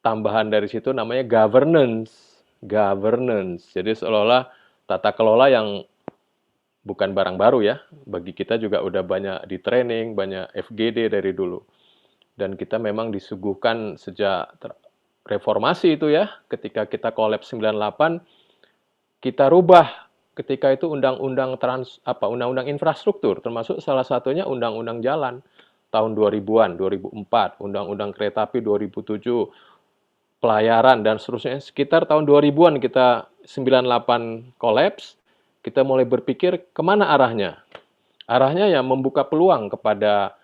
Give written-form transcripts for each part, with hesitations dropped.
tambahan dari situ namanya governance. Governance. Jadi seolah-olah tata kelola yang bukan barang baru ya. Bagi kita juga udah banyak di training, banyak FGD dari dulu. Dan kita memang disuguhkan sejak reformasi itu ya, ketika kita kolaps 98, kita rubah ketika itu undang-undang infrastruktur, termasuk salah satunya undang-undang jalan tahun 2000-an, 2004, undang-undang kereta api 2007, pelayaran dan seterusnya. Sekitar tahun 2000-an kita 98 kolaps, kita mulai berpikir kemana arahnya. Arahnya ya membuka peluang kepada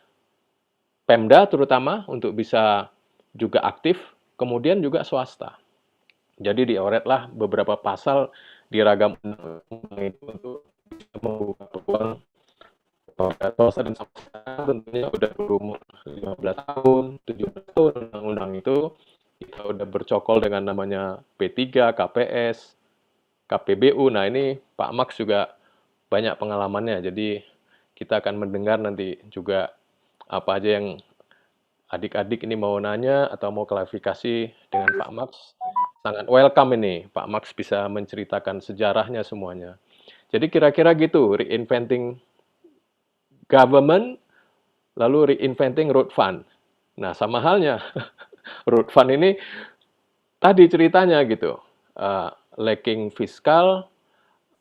Pemda terutama untuk bisa juga aktif, kemudian juga swasta. Jadi dioretlah beberapa pasal di ragam undang-undang itu untuk bisa membuka peluang swasta dan swasta tentunya udah berumur 15 tahun, 17 tahun undang-undang itu kita udah bercokol dengan namanya P3, KPS, KPBU. Nah ini Pak Max juga banyak pengalamannya, jadi kita akan mendengar nanti juga apa aja yang adik-adik ini mau nanya atau mau klarifikasi dengan Pak Max. Sangat welcome ini, Pak Max bisa menceritakan sejarahnya semuanya. Jadi kira-kira gitu, reinventing government, lalu reinventing road fund. Nah, sama halnya, road fund ini tadi ceritanya gitu, lacking fiskal,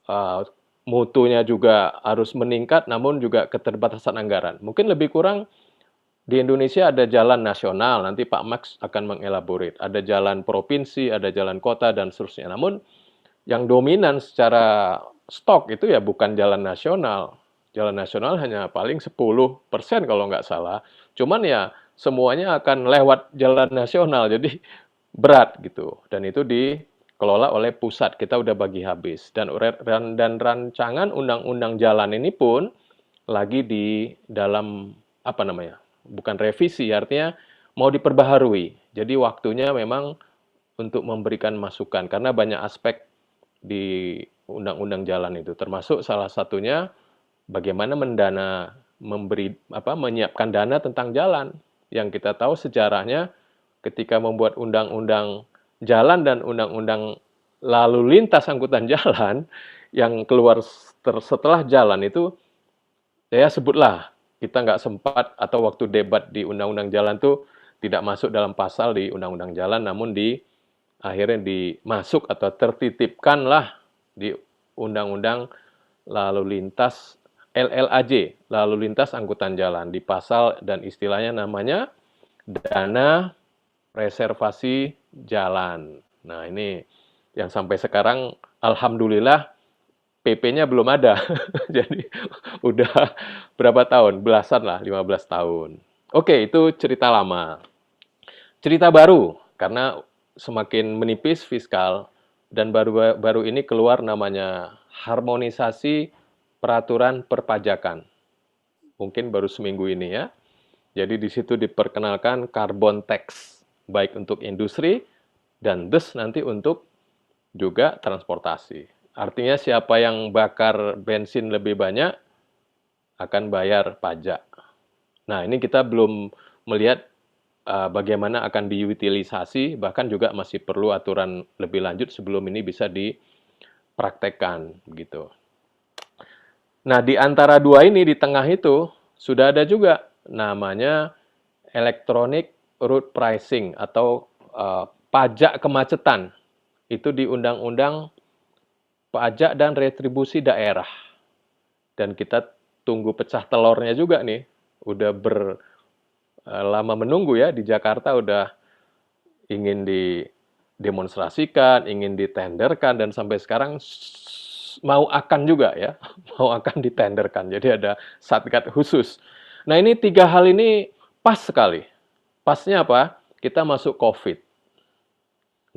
uh, mutunya juga harus meningkat, namun juga keterbatasan anggaran. Mungkin lebih kurang di Indonesia ada jalan nasional, nanti Pak Max akan mengelaborate. Ada jalan provinsi, ada jalan kota, dan seterusnya. Namun yang dominan secara stok itu ya bukan jalan nasional. Jalan nasional hanya paling 10% kalau nggak salah. Cuman ya semuanya akan lewat jalan nasional, jadi berat gitu. Dan itu dikelola oleh pusat, kita udah bagi habis. Dan rancangan undang-undang jalan ini pun lagi di dalam apa namanya? Bukan revisi, artinya mau diperbaharui. Jadi waktunya memang untuk memberikan masukan karena banyak aspek di undang-undang jalan itu, termasuk salah satunya bagaimana menyiapkan dana tentang jalan. Yang kita tahu sejarahnya ketika membuat undang-undang jalan dan undang-undang lalu lintas angkutan jalan yang keluar setelah jalan itu, saya sebutlah kita nggak sempat atau waktu debat di undang-undang jalan tuh tidak masuk dalam pasal di undang-undang jalan, namun akhirnya dimasuk atau tertitipkanlah di undang-undang lalu lintas LLAJ, lalu lintas angkutan jalan, di pasal dan istilahnya namanya dana reservasi jalan. Nah, ini yang sampai sekarang alhamdulillah PP-nya belum ada. Jadi udah berapa tahun? Belasan lah, 15 tahun. Oke, itu cerita lama. Cerita baru, karena semakin menipis fiskal, dan baru-baru ini keluar namanya harmonisasi peraturan perpajakan. Mungkin baru seminggu ini ya. Jadi di situ diperkenalkan carbon tax, baik untuk industri dan thus nanti untuk juga transportasi. Artinya siapa yang bakar bensin lebih banyak akan bayar pajak. Nah, ini kita belum melihat bagaimana akan diutilisasi, bahkan juga masih perlu aturan lebih lanjut sebelum ini bisa dipraktekkan gitu. Nah, di antara dua ini di tengah itu sudah ada juga namanya electronic road pricing atau pajak kemacetan. Itu di Undang-Undang Pajak dan Retribusi Daerah. Dan kita tunggu pecah telurnya juga nih. Udah lama menunggu ya di Jakarta, udah ingin didemonstrasikan, ingin ditenderkan, dan sampai sekarang mau akan juga ya, mau akan ditenderkan. Jadi ada satgas khusus. Nah ini tiga hal ini pas sekali. Pasnya apa? Kita masuk COVID.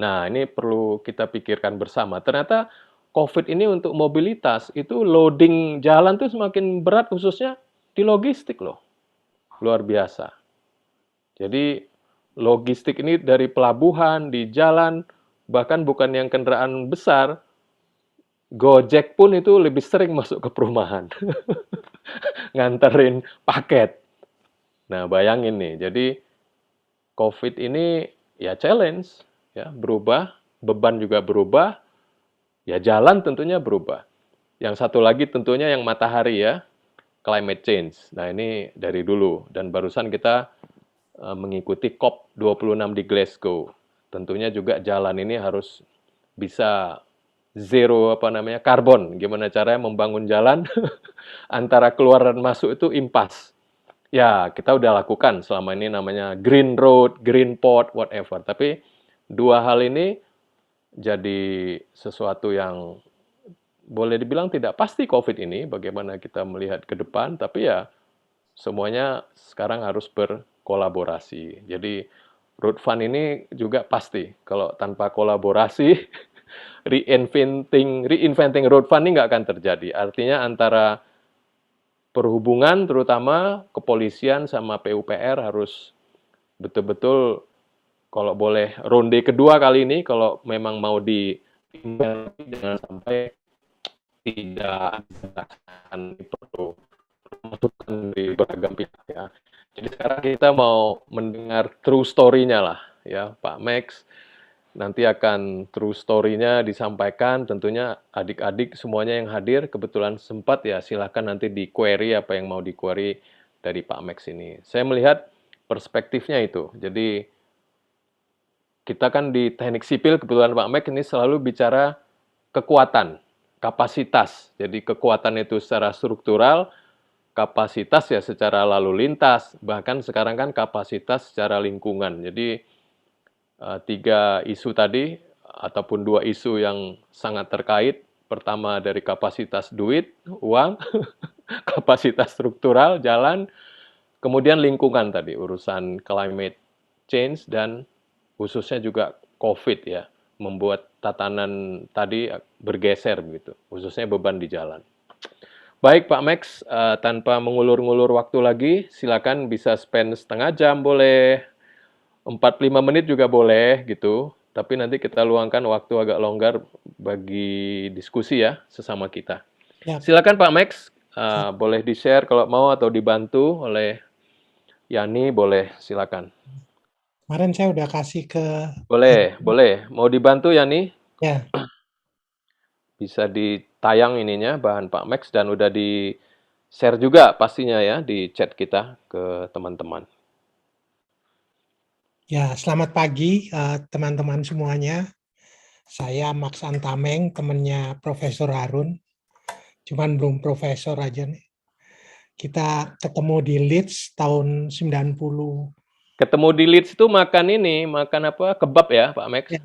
Nah ini perlu kita pikirkan bersama. Ternyata COVID ini untuk mobilitas, itu loading jalan tuh semakin berat khususnya di logistik loh. Luar biasa. Jadi logistik ini dari pelabuhan, di jalan, bahkan bukan yang kendaraan besar, Gojek pun itu lebih sering masuk ke perumahan, nganterin paket. Nah, bayangin nih, jadi COVID ini ya challenge, ya berubah, beban juga berubah, ya jalan tentunya berubah. Yang satu lagi tentunya yang matahari ya, climate change. Nah ini dari dulu dan barusan kita mengikuti COP26 di Glasgow. Tentunya juga jalan ini harus bisa zero apa namanya karbon. Gimana caranya membangun jalan antara keluar dan masuk itu impas. Ya, kita udah lakukan selama ini namanya green road, green port, whatever. Tapi dua hal ini jadi sesuatu yang boleh dibilang tidak pasti COVID ini, bagaimana kita melihat ke depan, tapi ya semuanya sekarang harus berkolaborasi. Jadi road fund ini juga pasti, kalau tanpa kolaborasi, reinventing road fund ini nggak akan terjadi. Artinya antara perhubungan terutama kepolisian sama PUPR harus betul-betul kalau boleh ronde kedua kali ini kalau memang mau jangan sampai tidak akan perlu masukan dari beragam pihak ya. Jadi sekarang kita mau mendengar true story-nya lah ya Pak Max. Nanti akan true story-nya disampaikan, tentunya adik-adik semuanya yang hadir kebetulan sempat ya silahkan nanti di query apa yang mau di query dari Pak Max ini. Saya melihat perspektifnya itu. Jadi kita kan di teknik sipil kebetulan Pak Max ini selalu bicara kekuatan, kapasitas. Jadi kekuatan itu secara struktural, kapasitas ya secara lalu lintas, bahkan sekarang kan kapasitas secara lingkungan. Jadi tiga isu tadi ataupun dua isu yang sangat terkait. Pertama dari kapasitas duit, uang, kapasitas struktural, jalan, kemudian lingkungan tadi, urusan climate change dan khususnya juga COVID ya, membuat tatanan tadi bergeser begitu, khususnya beban di jalan. Baik Pak Max, tanpa mengulur-ngulur waktu lagi, silakan bisa spend setengah jam boleh, 45 menit juga boleh gitu. Tapi nanti kita luangkan waktu agak longgar bagi diskusi ya sesama kita. Ya, Silakan Pak Max, boleh di-share kalau mau atau dibantu oleh Yani, boleh silakan. kemarin saya udah kasih ke Boleh, boleh. Mau dibantu Yani? ya, Bisa ditayang ininya bahan Pak Max dan udah di-share juga pastinya ya di chat kita ke teman-teman. ya. Selamat pagi teman-teman semuanya. Saya Max Antameng, temannya Profesor Harun. Cuman belum profesor aja nih. Kita ketemu di Leeds tahun 90. Ketemu di Leeds itu makan ini, makan apa? Kebab ya Pak Max? Ya.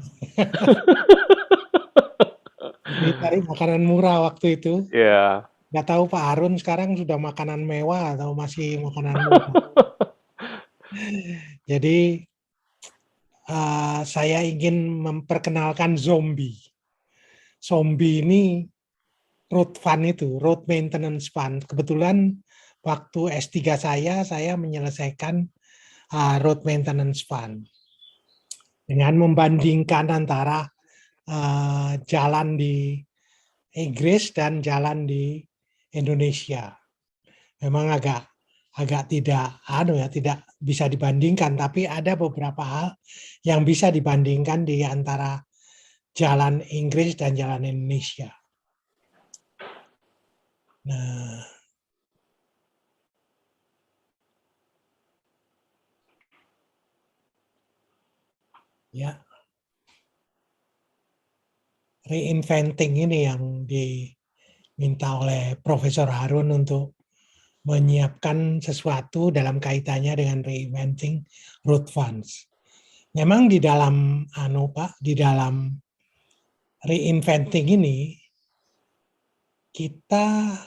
Jadi cari makanan murah waktu itu. Ya. Nggak tahu Pak Harun sekarang sudah makanan mewah atau masih makanan murah. Jadi saya ingin memperkenalkan zombie. Zombie ini road fund itu, road maintenance fund. Kebetulan waktu S3 saya menyelesaikan road maintenance fund. Dengan membandingkan antara jalan di Inggris dan jalan di Indonesia. Memang agak tidak bisa dibandingkan, tapi ada beberapa hal yang bisa dibandingkan di antara jalan Inggris dan jalan Indonesia. Nah, ya, reinventing ini yang diminta oleh Profesor Harun untuk menyiapkan sesuatu dalam kaitannya dengan reinventing road funds. Memang di dalam di dalam reinventing ini kita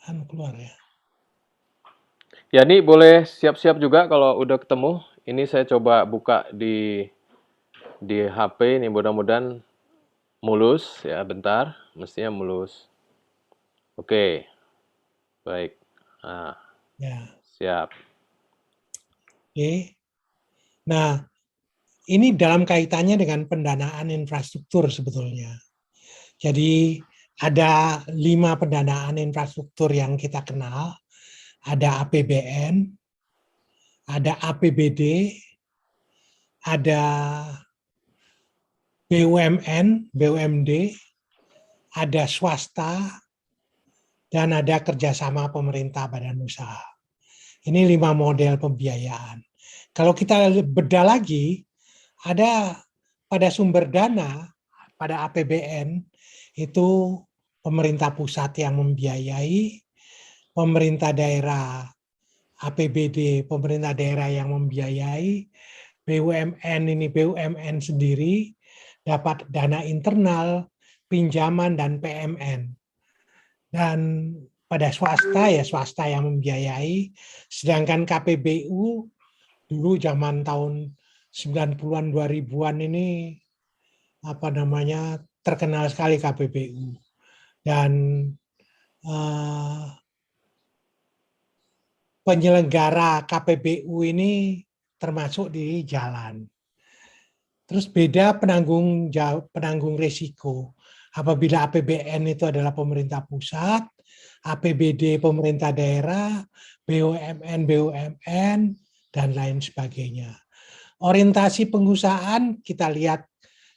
keluar ya. Yani boleh siap-siap juga kalau udah ketemu. Ini saya coba buka di HP ini mudah-mudahan mulus ya bentar, mestinya mulus. Oke, baik. Nah, Ya, siap. oke. Nah, ini dalam kaitannya dengan pendanaan infrastruktur sebetulnya. Jadi ada 5 pendanaan infrastruktur yang kita kenal. Ada APBN, ada APBD, ada BUMN, BUMD, ada swasta, dan ada kerjasama pemerintah badan usaha. Ini 5 model pembiayaan. Kalau kita bedah lagi, ada pada sumber dana, pada APBN, itu pemerintah pusat yang membiayai, pemerintah daerah, APBD, pemerintah daerah yang membiayai, BUMN ini BUMN sendiri, dapat dana internal, pinjaman, dan PMN. Dan pada swasta, ya swasta yang membiayai, sedangkan KPBU dulu zaman tahun 90-an 2000-an ini terkenal sekali KPBU, dan penyelenggara KPBU ini termasuk di jalan. Terus beda penanggung risiko. Apabila APBN itu adalah pemerintah pusat, APBD pemerintah daerah, BUMN, BUMN, dan lain sebagainya. Orientasi pengusahaan kita lihat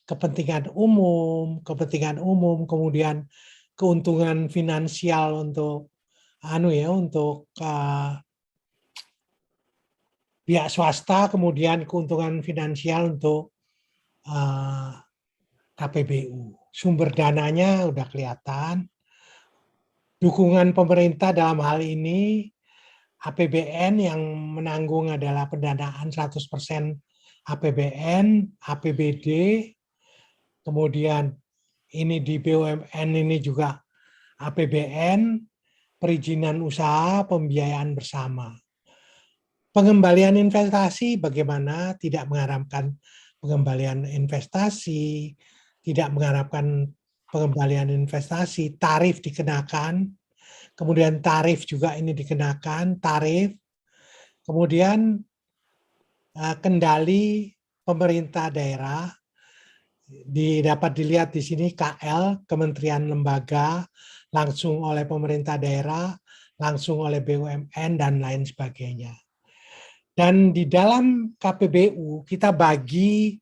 kepentingan umum, kemudian keuntungan finansial untuk pihak swasta, kemudian keuntungan finansial untuk KPBU. Sumber dananya udah kelihatan. Dukungan pemerintah dalam hal ini, APBN yang menanggung adalah pendanaan 100% APBN, APBD, kemudian ini di BUMN ini juga APBN, perizinan usaha, pembiayaan bersama. Pengembalian investasi bagaimana? Tidak mengharapkan pengembalian investasi, tidak mengharapkan pengembalian investasi, tarif dikenakan, kemudian tarif juga ini dikenakan, tarif, kemudian kendali pemerintah daerah, dapat dilihat di sini KL, kementerian lembaga, langsung oleh pemerintah daerah, langsung oleh BUMN, dan lain sebagainya. Dan di dalam KPBU kita bagi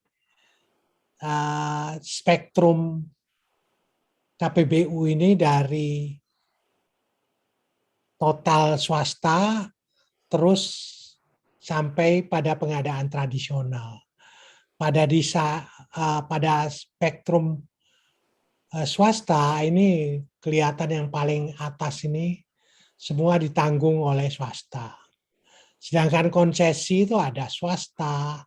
spektrum KPBU ini dari total swasta terus sampai pada pengadaan tradisional. Pada spektrum swasta ini kelihatan yang paling atas ini semua ditanggung oleh swasta. Sedangkan konsesi itu ada swasta,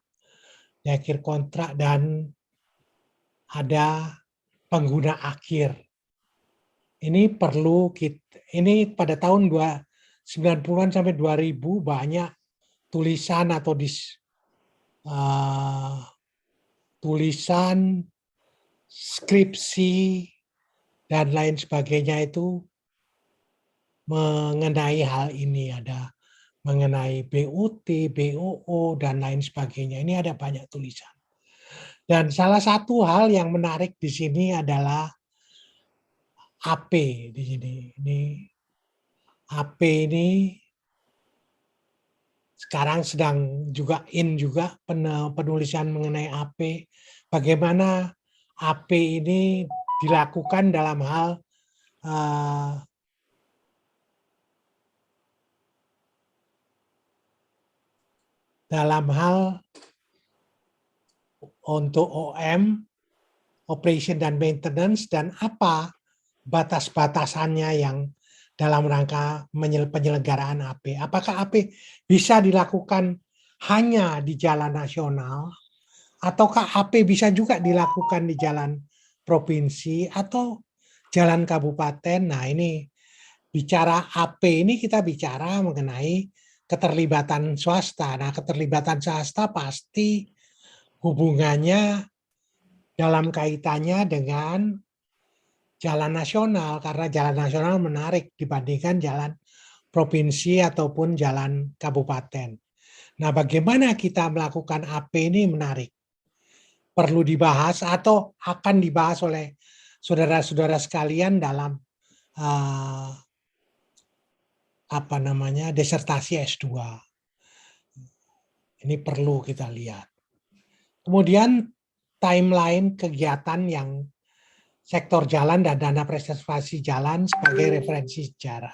akhir kontrak, dan ada pengguna akhir. Ini pada tahun 90-an sampai 2000 banyak tulisan atau tulisan skripsi dan lain sebagainya itu mengenai hal ini, ada mengenai BUT, BOO, dan lain sebagainya. Ini ada banyak tulisan. Dan salah satu hal yang menarik di sini adalah AP di sini. Ini AP ini sekarang sedang juga penulisan mengenai AP. Bagaimana AP ini dilakukan dalam hal untuk OM, operation dan maintenance, dan apa batas-batasannya yang dalam rangka penyelenggaraan AP. Apakah AP bisa dilakukan hanya di jalan nasional, ataukah AP bisa juga dilakukan di jalan provinsi atau jalan kabupaten? Nah, ini bicara AP ini kita bicara mengenai keterlibatan swasta. Nah, keterlibatan swasta pasti hubungannya dalam kaitannya dengan jalan nasional, karena jalan nasional menarik dibandingkan jalan provinsi ataupun jalan kabupaten. Nah, bagaimana kita melakukan AP ini menarik. Perlu dibahas atau akan dibahas oleh saudara-saudara sekalian dalam disertasi S2. Ini perlu kita lihat. Kemudian timeline kegiatan yang sektor jalan dan dana preservasi jalan sebagai referensi sejarah.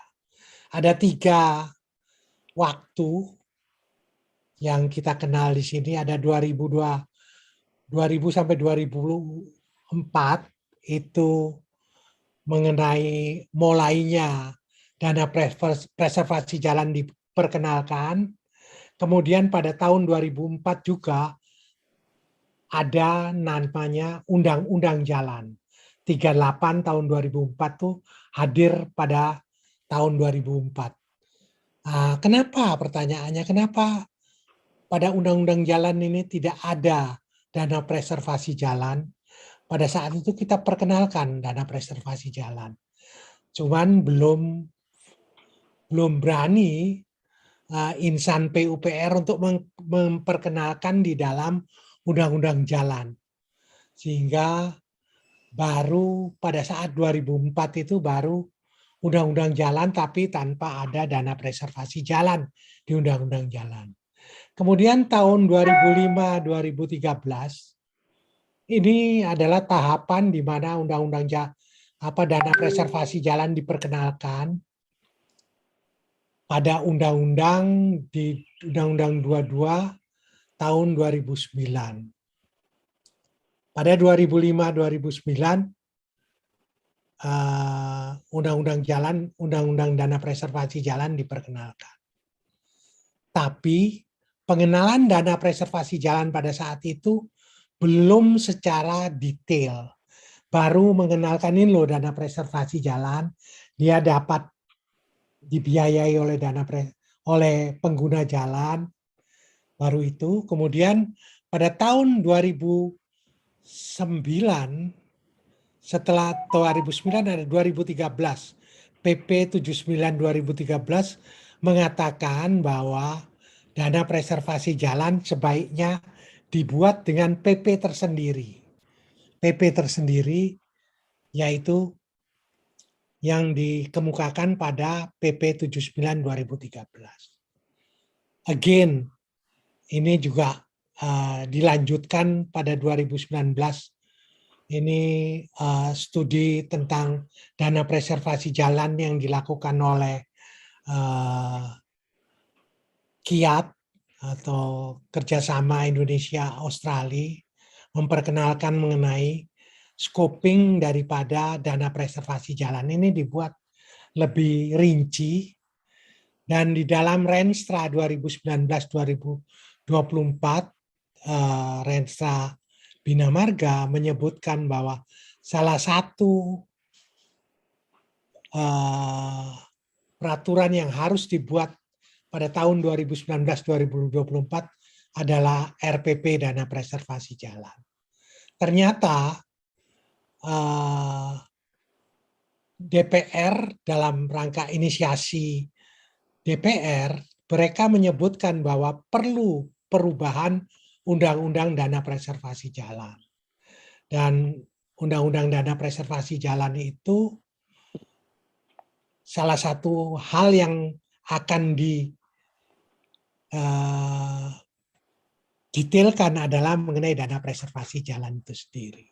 Ada 3 waktu yang kita kenal di sini, ada 2002, 2000 sampai 2004 itu mengenai mulainya dana preservasi jalan diperkenalkan. Kemudian pada tahun 2004 juga ada namanya Undang-Undang Jalan. 38 tahun 2004 tuh hadir pada tahun 2004. Kenapa pertanyaannya? Kenapa pada Undang-Undang Jalan ini tidak ada dana preservasi jalan? Pada saat itu kita perkenalkan dana preservasi jalan. Cuman belum berani insan PUPR untuk memperkenalkan di dalam Undang-Undang Jalan. Sehingga baru pada saat 2004 itu baru Undang-Undang Jalan tapi tanpa ada dana preservasi jalan di Undang-Undang Jalan. Kemudian tahun 2005-2013 ini adalah tahapan di mana dana preservasi jalan diperkenalkan pada undang-undang di Undang-Undang 22 tahun 2009. Pada 2005-2009 Undang-Undang Dana Preservasi Jalan diperkenalkan. Tapi pengenalan dana preservasi jalan pada saat itu belum secara detail. Baru mengenalkan ini loh dana preservasi jalan, dia dapat dibiayai oleh pengguna jalan, baru itu. Kemudian pada tahun 2009, setelah 2009 ada 2013, PP 79 2013 mengatakan bahwa dana preservasi jalan sebaiknya dibuat dengan PP tersendiri. PP tersendiri yaitu yang dikemukakan pada PP 79 2013. Again, ini juga dilanjutkan pada 2019. Ini studi tentang dana preservasi jalan yang dilakukan oleh KIAT atau Kerjasama Indonesia Australia memperkenalkan mengenai scoping daripada dana preservasi jalan ini dibuat lebih rinci, dan di dalam Renstra 2019-2024 Renstra Bina Marga menyebutkan bahwa salah satu peraturan yang harus dibuat pada tahun 2019-2024 adalah RPP Dana Preservasi Jalan. Ternyata DPR dalam rangka inisiasi DPR, mereka menyebutkan bahwa perlu perubahan Undang-Undang Dana Preservasi Jalan. Dan Undang-Undang Dana Preservasi Jalan itu salah satu hal yang akan detailkan adalah mengenai dana preservasi jalan itu sendiri.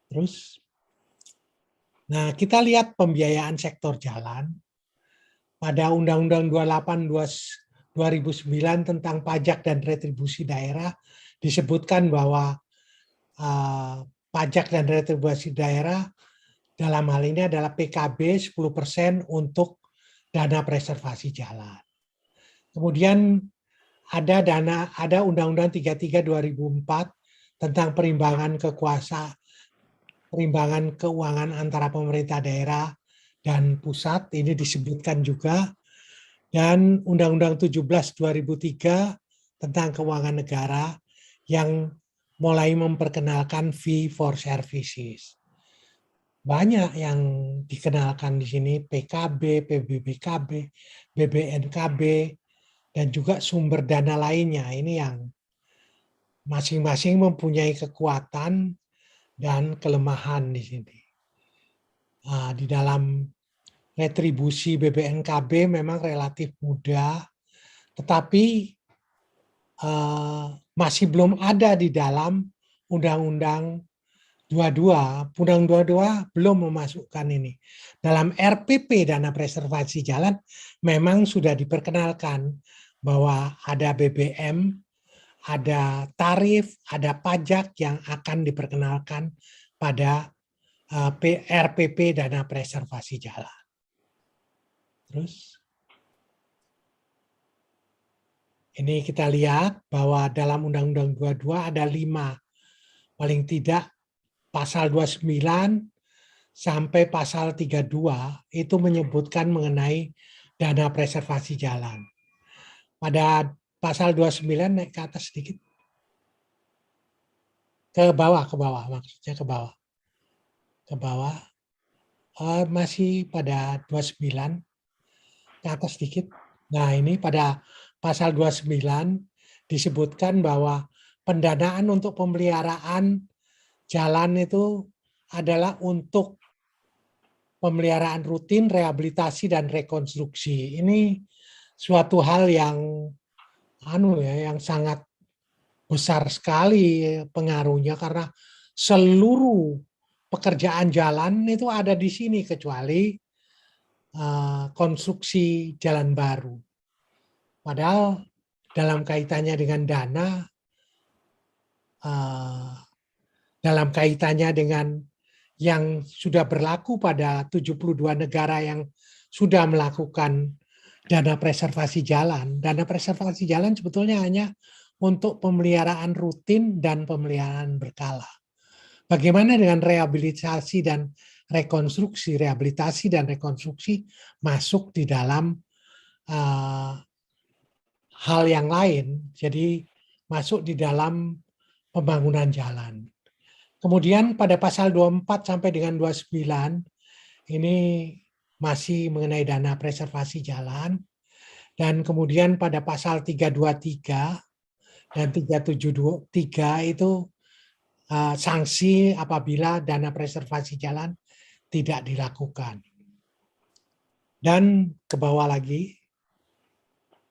Terus, nah kita lihat pembiayaan sektor jalan pada Undang-Undang 28 2009 tentang pajak dan retribusi daerah disebutkan bahwa pajak dan retribusi daerah dalam hal ini adalah PKB 10% untuk dana preservasi jalan. Kemudian ada Undang-Undang 33 2004 tentang perimbangan keuangan antara pemerintah daerah dan pusat, ini disebutkan juga, dan Undang-Undang 17 2003 tentang keuangan negara yang mulai memperkenalkan fee for services. Banyak yang dikenalkan di sini, PKB, PBBKB, BBNKB, dan juga sumber dana lainnya. Ini yang masing-masing mempunyai kekuatan dan kelemahan di sini. Di dalam retribusi BBNKB memang relatif mudah, tetapi masih belum ada di dalam Undang-Undang 22. Undang-Undang 22 belum memasukkan ini. Dalam RPP Dana Preservasi Jalan memang sudah diperkenalkan bahwa ada BBM, ada tarif, ada pajak yang akan diperkenalkan pada RPP Dana Preservasi Jalan. Terus ini kita lihat bahwa dalam Undang-Undang 22 ada 5, paling tidak pasal 29 sampai pasal 32 itu menyebutkan mengenai dana preservasi jalan. Pada pasal 29 naik ke atas sedikit. Ke bawah maksudnya ke bawah. Ke bawah. Masih pada 29 ke atas sedikit. Nah, ini pada pasal 29 disebutkan bahwa pendanaan untuk pemeliharaan jalan itu adalah untuk pemeliharaan rutin, rehabilitasi dan rekonstruksi. Ini suatu hal yang yang sangat besar sekali pengaruhnya karena seluruh pekerjaan jalan itu ada di sini kecuali konstruksi jalan baru. Padahal dalam kaitannya dengan dana, dalam kaitannya dengan yang sudah berlaku pada 72 negara yang sudah melakukan dana preservasi jalan. Dana preservasi jalan sebetulnya hanya untuk pemeliharaan rutin dan pemeliharaan berkala. Bagaimana dengan rehabilitasi dan rekonstruksi? Rehabilitasi dan rekonstruksi masuk di dalam hal yang lain, jadi masuk di dalam pembangunan jalan. Kemudian pada pasal 24 sampai dengan 29 ini masih mengenai dana preservasi jalan, dan kemudian pada pasal 323 dan 373 itu sanksi apabila dana preservasi jalan tidak dilakukan. Dan ke bawah lagi,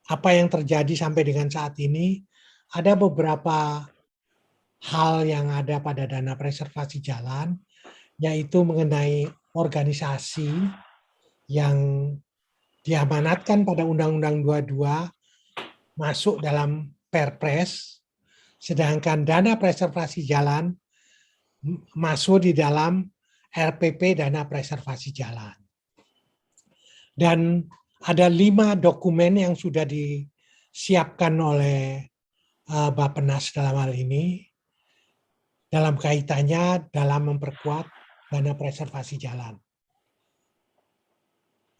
apa yang terjadi sampai dengan saat ini, ada beberapa hal yang ada pada dana preservasi jalan, yaitu mengenai organisasi yang diamanatkan pada Undang-Undang 22 masuk dalam Perpres, sedangkan dana preservasi jalan masuk di dalam RPP Dana Preservasi Jalan. Dan ada 5 dokumen yang sudah disiapkan oleh Bappenas dalam hal ini, dalam kaitannya dalam memperkuat dana preservasi jalan.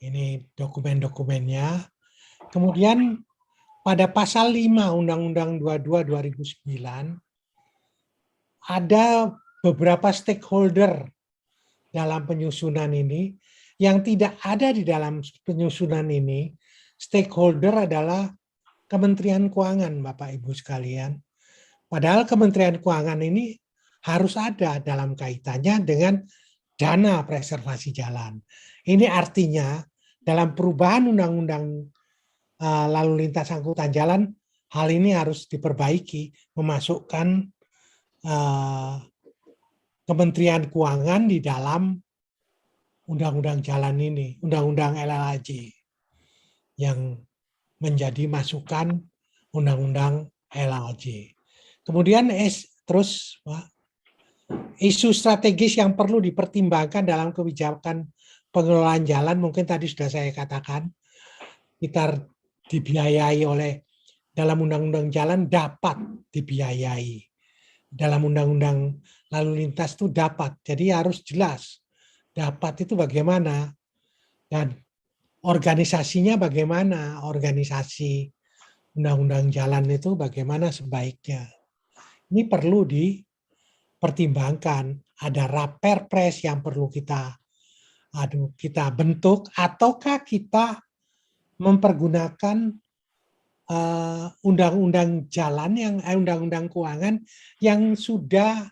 Ini dokumen-dokumennya. Kemudian pada pasal 5 Undang-Undang 22 2009 ada beberapa stakeholder dalam penyusunan ini yang tidak ada di dalam penyusunan ini. Stakeholder adalah Kementerian Keuangan, Bapak Ibu sekalian. Padahal Kementerian Keuangan ini harus ada dalam kaitannya dengan dana preservasi jalan. Ini artinya dalam perubahan undang-undang lalu lintas angkutan jalan, hal ini harus diperbaiki, memasukkan Kementerian Keuangan di dalam undang-undang jalan ini, undang-undang LLAJ yang menjadi masukan undang-undang LLAJ. Kemudian terus isu strategis yang perlu dipertimbangkan dalam kebijakan pengelolaan jalan, mungkin tadi sudah saya katakan, kita dibiayai oleh dalam undang-undang jalan dapat dibiayai. Dalam undang-undang lalu lintas itu dapat, jadi harus jelas. Dapat itu bagaimana dan organisasinya bagaimana, organisasi undang-undang jalan itu bagaimana sebaiknya. Ini perlu dipertimbangkan. Ada Raperpres yang perlu kita bentuk, ataukah kita mempergunakan undang-undang jalan yang undang-undang keuangan yang sudah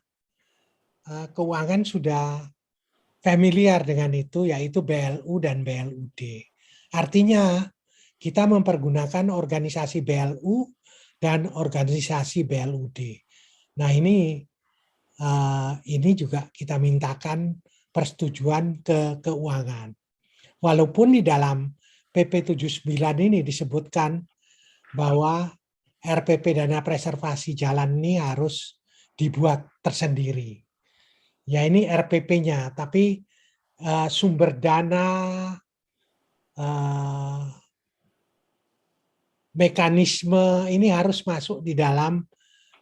keuangan sudah familiar dengan itu, yaitu BLU dan BLUD. Artinya kita mempergunakan organisasi BLU dan organisasi BLUD. Nah ini juga kita mintakan persetujuan ke keuangan. Walaupun di dalam PP 79 ini disebutkan bahwa RPP dana preservasi jalan ini harus dibuat tersendiri. Ya ini RPP-nya, tapi sumber dana, mekanisme ini harus masuk di dalam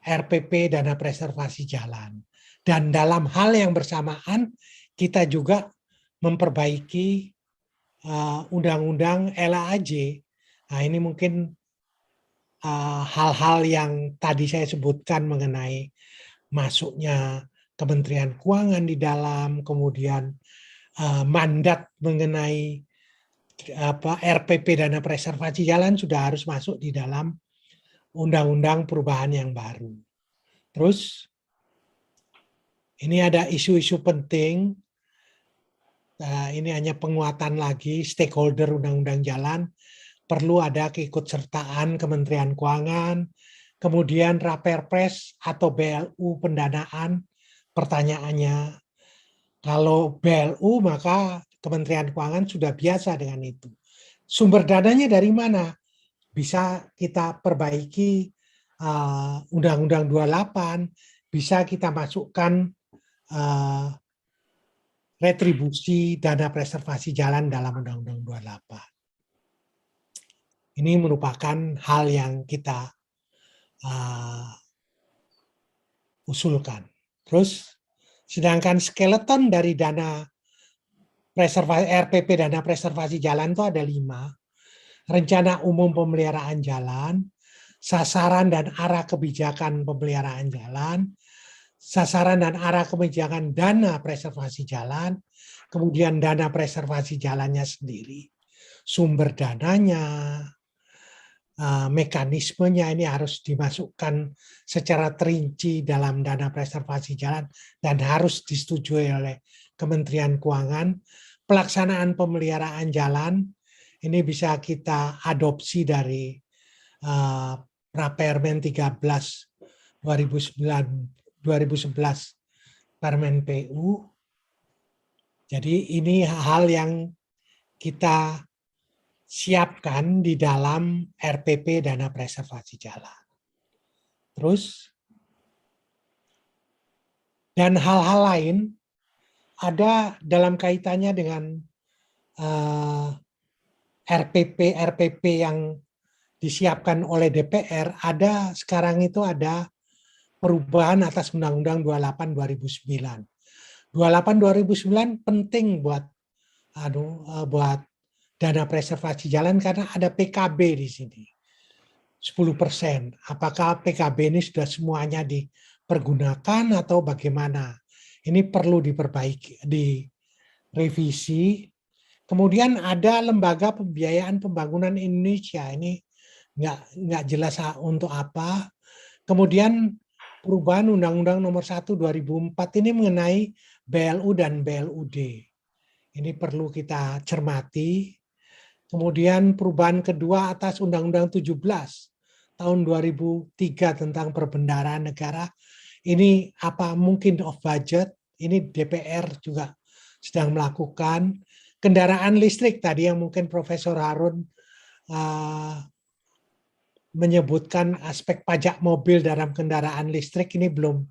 RPP dana preservasi jalan. Dan dalam hal yang bersamaan kita juga memperbaiki undang-undang LAAJ. Nah ini mungkin hal-hal yang tadi saya sebutkan mengenai masuknya Kementerian Keuangan di dalam, kemudian mandat mengenai RPP dana preservasi jalan sudah harus masuk di dalam undang-undang perubahan yang baru. Terus ini ada isu-isu penting. Ini hanya penguatan lagi stakeholder undang-undang jalan. Perlu ada keikutsertaan Kementerian Keuangan, kemudian Raperpres atau BLU pendanaan. Pertanyaannya, kalau BLU maka Kementerian Keuangan sudah biasa dengan itu. Sumber dananya dari mana? Bisa kita perbaiki Undang-Undang 28, bisa kita masukkan retribusi dana preservasi jalan dalam Undang-Undang 28. Ini merupakan hal yang kita usulkan. Terus, sedangkan skeleton dari dana preservasi RPP dana preservasi jalan itu ada 5. Rencana umum pemeliharaan jalan, sasaran dan arah kebijakan pemeliharaan jalan, sasaran dan arah kebijakan dana preservasi jalan, kemudian dana preservasi jalannya sendiri, sumber dananya, mekanismenya ini harus dimasukkan secara terinci dalam dana preservasi jalan dan harus disetujui oleh Kementerian Keuangan. Pelaksanaan pemeliharaan jalan ini bisa kita adopsi dari Rapermen 13 2011 Permen PU. Jadi ini hal yang kita siapkan di dalam RPP dana preservasi jalan. Terus, dan hal-hal lain ada dalam kaitannya dengan RPP yang disiapkan oleh DPR, ada sekarang itu ada perubahan atas Undang-Undang 28 2009. 28 2009 penting buat dana preservasi jalan karena ada PKB di sini. 10%. Apakah PKB ini sudah semuanya dipergunakan atau bagaimana? Ini perlu diperbaiki, direvisi. Kemudian ada Lembaga Pembiayaan Pembangunan Indonesia. Ini nggak jelas untuk apa. Kemudian perubahan Undang-Undang Nomor 1 2004 ini mengenai BLU dan BLUD. Ini perlu kita cermati. Kemudian perubahan kedua atas Undang-Undang 17 tahun 2003 tentang perbendaharaan negara. Ini apa mungkin off budget? Ini DPR juga sedang melakukan. Kendaraan listrik tadi yang mungkin Profesor Harun menyebutkan aspek pajak mobil dalam kendaraan listrik ini belum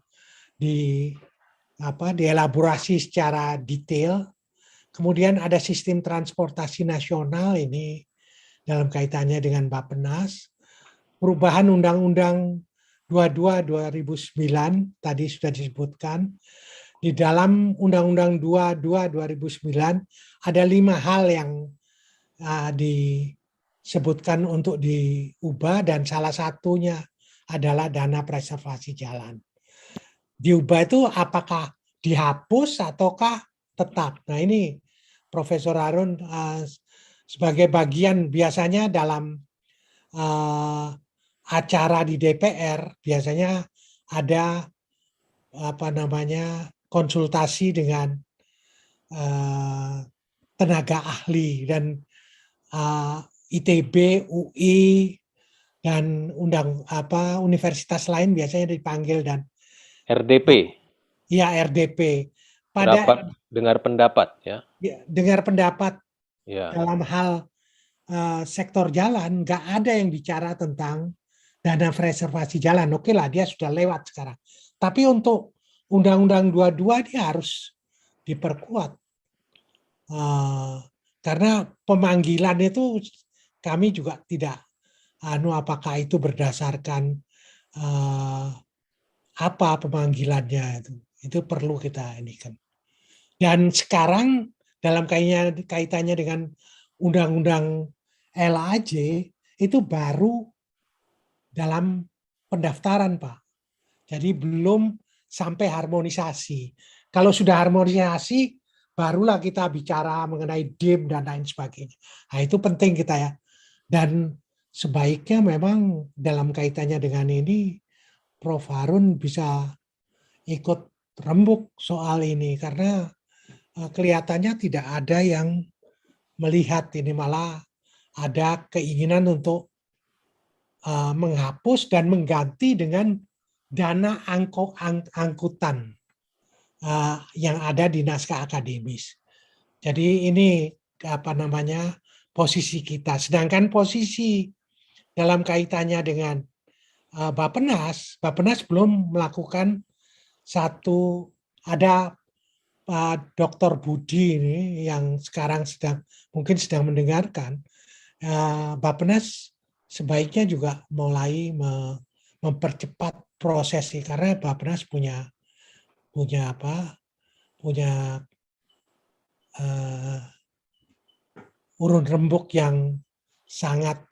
dielaborasi secara detail. Kemudian ada sistem transportasi nasional ini dalam kaitannya dengan Bappenas. Perubahan Undang-Undang 22 2009 tadi sudah disebutkan. Di dalam Undang-Undang 22 2009 ada 5 hal yang disebutkan untuk diubah dan salah satunya adalah dana preservasi jalan. Diubah itu apakah dihapus ataukah tetap? Nah ini Profesor Harun sebagai bagian biasanya dalam acara di DPR biasanya ada konsultasi dengan tenaga ahli dan ITB, UI, dan universitas lain biasanya dipanggil dan RDP, ya RDP. Pada rapat dengar pendapat ya. dengar pendapat Ya. dalam hal sektor jalan, nggak ada yang bicara tentang dana reservasi jalan. Oke lah, dia sudah lewat sekarang. Tapi untuk Undang-Undang 22 dia harus diperkuat. Karena pemanggilan itu kami juga tidak apakah itu berdasarkan apa pemanggilannya itu perlu kita ini kan. Dan sekarang dalam kaitannya dengan undang-undang LAJ itu baru dalam pendaftaran, Pak. Jadi belum sampai harmonisasi. Kalau sudah harmonisasi, barulah kita bicara mengenai DIM dan lain sebagainya. Nah, itu penting kita ya. Dan sebaiknya memang dalam kaitannya dengan ini, Prof. Harun bisa ikut rembuk soal ini karena kelihatannya tidak ada yang melihat ini, malah ada keinginan untuk menghapus dan mengganti dengan dana angkutan yang ada di naskah akademis. Jadi ini posisi kita. Sedangkan posisi dalam kaitannya dengan Bappenas belum melakukan ada Dr. Budi ini yang sekarang mungkin sedang mendengarkan. Bappenas sebaiknya juga mulai mempercepat proses ini karena Bappenas punya urun rembuk yang sangat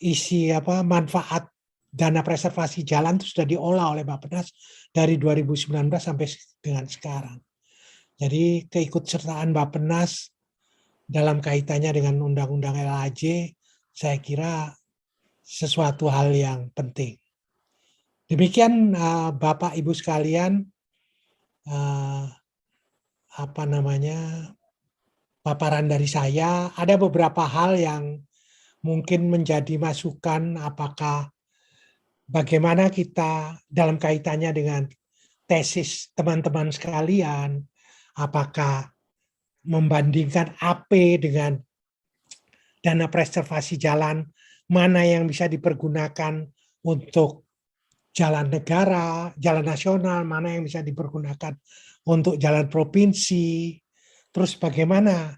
isi manfaat dana preservasi jalan itu sudah diolah oleh Bappenas dari 2019 sampai dengan sekarang. Jadi keikutsertaan Bappenas dalam kaitannya dengan undang-undang LAJ saya kira sesuatu hal yang penting. Demikian Bapak Ibu sekalian paparan dari saya. Ada beberapa hal yang mungkin menjadi masukan bagaimana kita dalam kaitannya dengan tesis teman-teman sekalian, apakah membandingkan AP dengan dana preservasi jalan, mana yang bisa dipergunakan untuk jalan negara, jalan nasional, mana yang bisa dipergunakan untuk jalan provinsi, terus bagaimana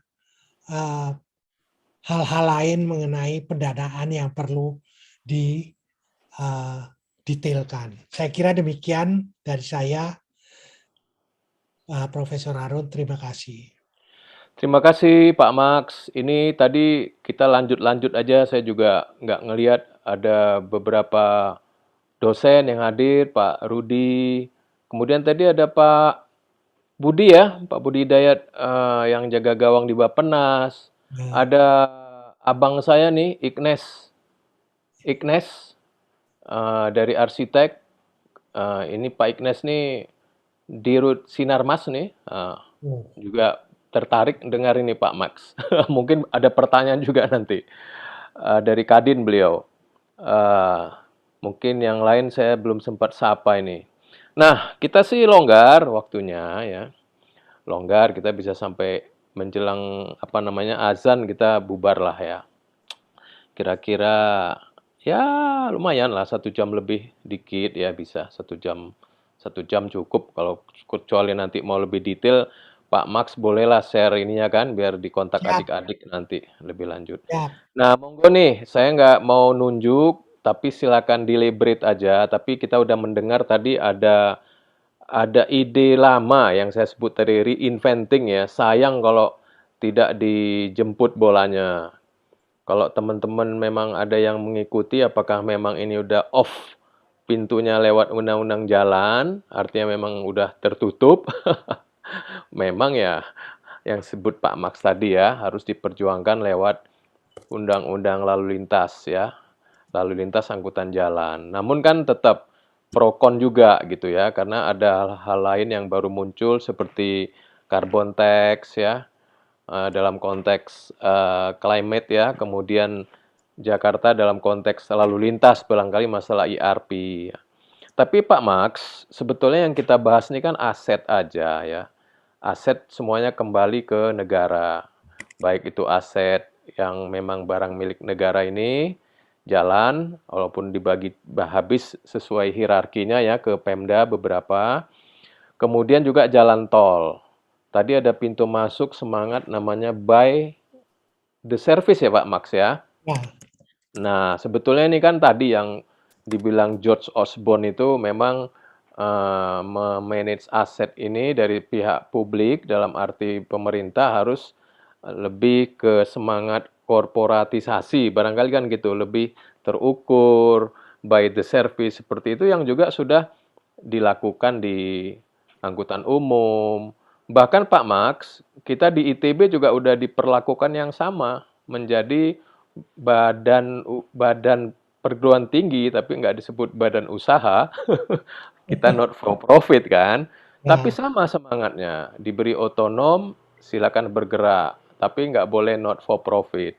hal-hal lain mengenai pendanaan yang perlu didetailkan. Saya kira demikian dari saya, Profesor Harun. Terima kasih. Terima kasih Pak Max. Ini tadi kita lanjut-lanjut aja. Saya juga nggak ngelihat ada beberapa dosen yang hadir, Pak Rudi. Kemudian tadi ada Pak Budi ya, Pak Budi Dayat yang jaga gawang di Bappenas. Ada abang saya nih, Ignes dari arsitek. Ini Pak Ignes nih Dirut Sinarmas nih, juga tertarik dengar ini Pak Max. Mungkin ada pertanyaan juga nanti dari Kadin beliau. Mungkin yang lain saya belum sempat sapa ini. Nah, kita sih longgar waktunya ya. Longgar, kita bisa sampai menjelang azan kita bubar lah ya. Kira-kira ya lumayan lah 1 jam lebih dikit ya, bisa 1 jam cukup. Kalau kecuali nanti mau lebih detail, Pak Max bolehlah share ininya kan, biar dikontak adik-adik nanti lebih lanjut. Nah, monggo nih, saya nggak mau nunjuk, tapi silakan deliberate aja. Tapi kita udah mendengar tadi ada ide lama yang saya sebut tadi reinventing ya. Sayang kalau tidak dijemput bolanya. Kalau teman-teman memang ada yang mengikuti, apakah memang ini udah off pintunya lewat undang-undang jalan, artinya memang udah tertutup. Memang ya yang sebut Pak Max tadi ya, harus diperjuangkan lewat undang-undang lalu lintas ya. Lalu lintas angkutan jalan. Namun kan tetap pro kon juga gitu ya, karena ada hal-hal lain yang baru muncul seperti carbon tax ya, dalam konteks climate ya, kemudian Jakarta dalam konteks lalu lintas, barangkali masalah ERP. Tapi Pak Max, sebetulnya yang kita bahas ini kan aset aja ya. Aset semuanya kembali ke negara. Baik itu aset yang memang barang milik negara ini, jalan, walaupun dibagi habis sesuai hierarkinya ya ke Pemda beberapa. Kemudian juga jalan tol. Tadi ada pintu masuk semangat namanya buy the service ya Pak Max ya. Nah, Nah, sebetulnya ini kan tadi yang dibilang George Osborne itu memang memanage aset ini dari pihak publik dalam arti pemerintah harus lebih ke semangat korporatisasi, barangkali kan gitu, lebih terukur, by the service seperti itu yang juga sudah dilakukan di angkutan umum. Bahkan Pak Max, kita di ITB juga udah diperlakukan yang sama, menjadi badan perguruan tinggi tapi nggak disebut badan usaha. Kita not for profit kan, tapi ya, sama semangatnya, diberi otonom, silakan bergerak, tapi nggak boleh not for profit.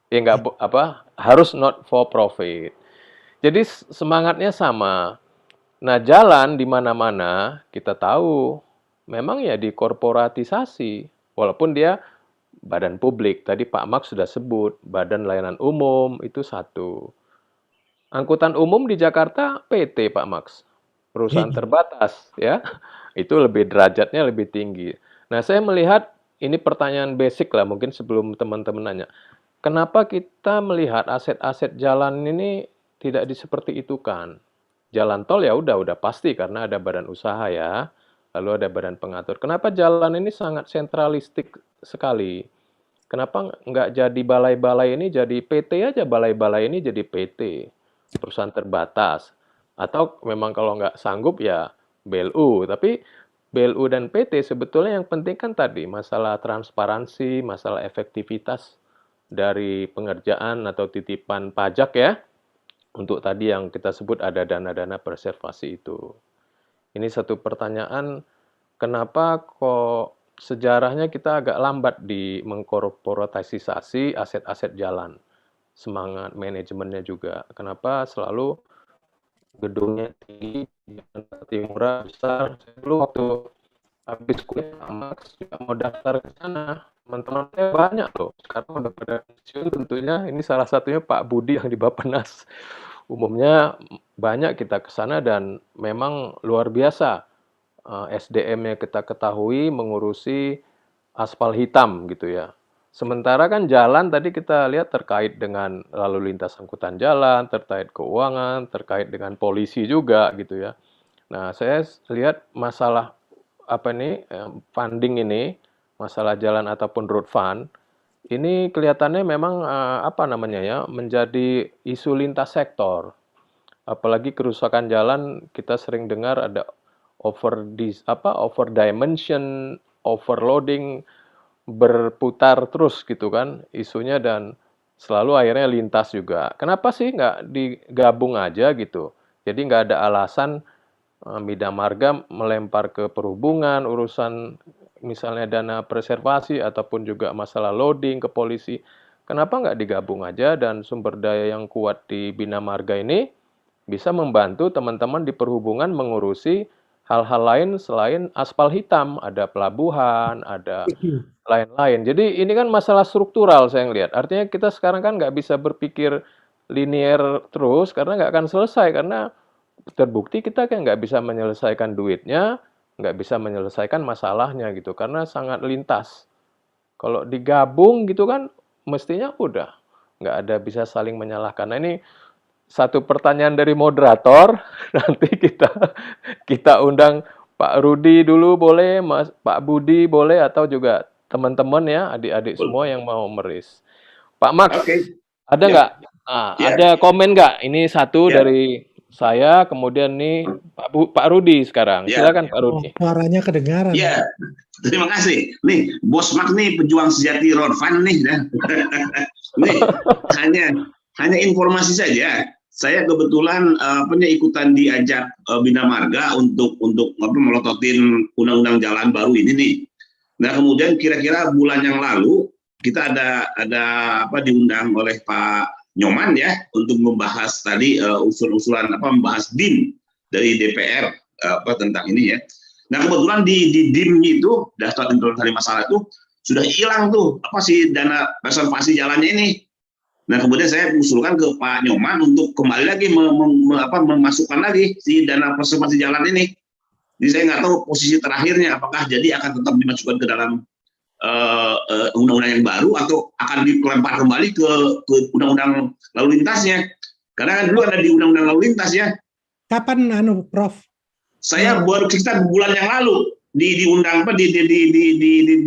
Ya nggak apa, harus not for profit. Jadi semangatnya sama. Nah, jalan di mana-mana kita tahu memang ya dikorporatisasi, walaupun dia badan publik. Tadi Pak Max sudah sebut, Badan Layanan Umum itu satu. Angkutan umum di Jakarta PT Pak Max, perusahaan iya. terbatas ya. Itu lebih derajatnya lebih tinggi. Nah, saya melihat ini pertanyaan basic lah mungkin sebelum teman-teman nanya. Kenapa kita melihat aset-aset jalan ini tidak seperti itu kan? Jalan tol ya udah pasti karena ada badan usaha ya. Lalu ada badan pengatur. Kenapa jalan ini sangat sentralistik sekali? Kenapa nggak jadi balai-balai ini jadi PT aja, balai-balai ini jadi PT, perusahaan terbatas. Atau memang kalau nggak sanggup ya BLU. Tapi BLU dan PT sebetulnya yang penting kan tadi masalah transparansi, masalah efektivitas dari pengerjaan atau titipan pajak ya. Untuk tadi yang kita sebut ada dana-dana preservasi itu. Ini satu pertanyaan, kenapa kok sejarahnya kita agak lambat di mengkorporatisasi aset-aset jalan? Semangat manajemennya juga. Kenapa selalu gedungnya tinggi, jalan murah, besar. Saya dulu waktu habis kuliah Max juga mau daftar ke sana. Teman-teman saya banyak loh. Sekarang udah pada pensiun tentunya. Ini salah satunya Pak Budi yang di Bappenas. Umumnya banyak kita ke sana dan memang luar biasa SDM-nya kita ketahui mengurusi aspal hitam gitu ya. Sementara kan jalan tadi kita lihat terkait dengan lalu lintas angkutan jalan, terkait keuangan, terkait dengan polisi juga gitu ya. Nah, saya lihat masalah apa ini funding ini, masalah jalan ataupun road fund, ini kelihatannya memang apa namanya ya, menjadi isu lintas sektor. Apalagi kerusakan jalan kita sering dengar ada over dimension, overloading, berputar terus gitu kan isunya dan selalu akhirnya lintas juga. Kenapa sih nggak digabung aja gitu? Jadi nggak ada alasan Bina Marga melempar ke perhubungan urusan misalnya dana preservasi ataupun juga masalah loading ke polisi. Kenapa nggak digabung aja dan sumber daya yang kuat di Bina Marga ini bisa membantu teman-teman di perhubungan mengurusi hal-hal lain selain aspal hitam, ada pelabuhan, ada lain-lain. Jadi ini kan masalah struktural saya ngelihat. Artinya kita sekarang kan nggak bisa berpikir linier terus karena nggak akan selesai karena terbukti kita kan nggak bisa menyelesaikan duitnya, nggak bisa menyelesaikan masalahnya gitu karena sangat lintas. Kalau digabung gitu kan mestinya udah nggak ada bisa saling menyalahkan. Nah ini satu pertanyaan dari moderator, nanti kita undang Pak Rudi dulu boleh, Mas Pak Budi boleh atau juga teman-teman ya, adik-adik semua yang mau meris. Pak Max, Oke, ada ya, nggak? ya, Ada komen nggak? Ini satu ya, dari saya, kemudian nih Pak Rudi sekarang. ya, Silakan Pak Oh, Rudi. suaranya kedengaran. ya. Terima kasih. Nih, Bos Mak nih pejuang sejati road fund nih. Ya. Nih, hanya informasi saja. Saya kebetulan ikutan diajak Bina Marga untuk melototin undang-undang jalan baru ini nih. Nah, kemudian kira-kira bulan yang lalu kita ada diundang oleh Pak Nyoman ya untuk membahas tadi usul-usulan membahas DIM dari DPR tentang ini ya. Nah kebetulan di DIM itu daftar inventarisasi masalah itu sudah hilang tuh dana reservasi jalannya ini. Nah kemudian saya usulkan ke Pak Nyoman untuk kembali lagi memasukkan lagi si dana reservasi jalan ini. Jadi saya nggak tahu posisi terakhirnya apakah jadi akan tetap dimasukkan ke dalam undang-undang yang baru atau akan dilempar kembali ke undang-undang lalu lintasnya. Karena kan dulu ada di undang-undang lalu lintas ya. Kapan Prof? Saya baru cerita bulan yang lalu diundang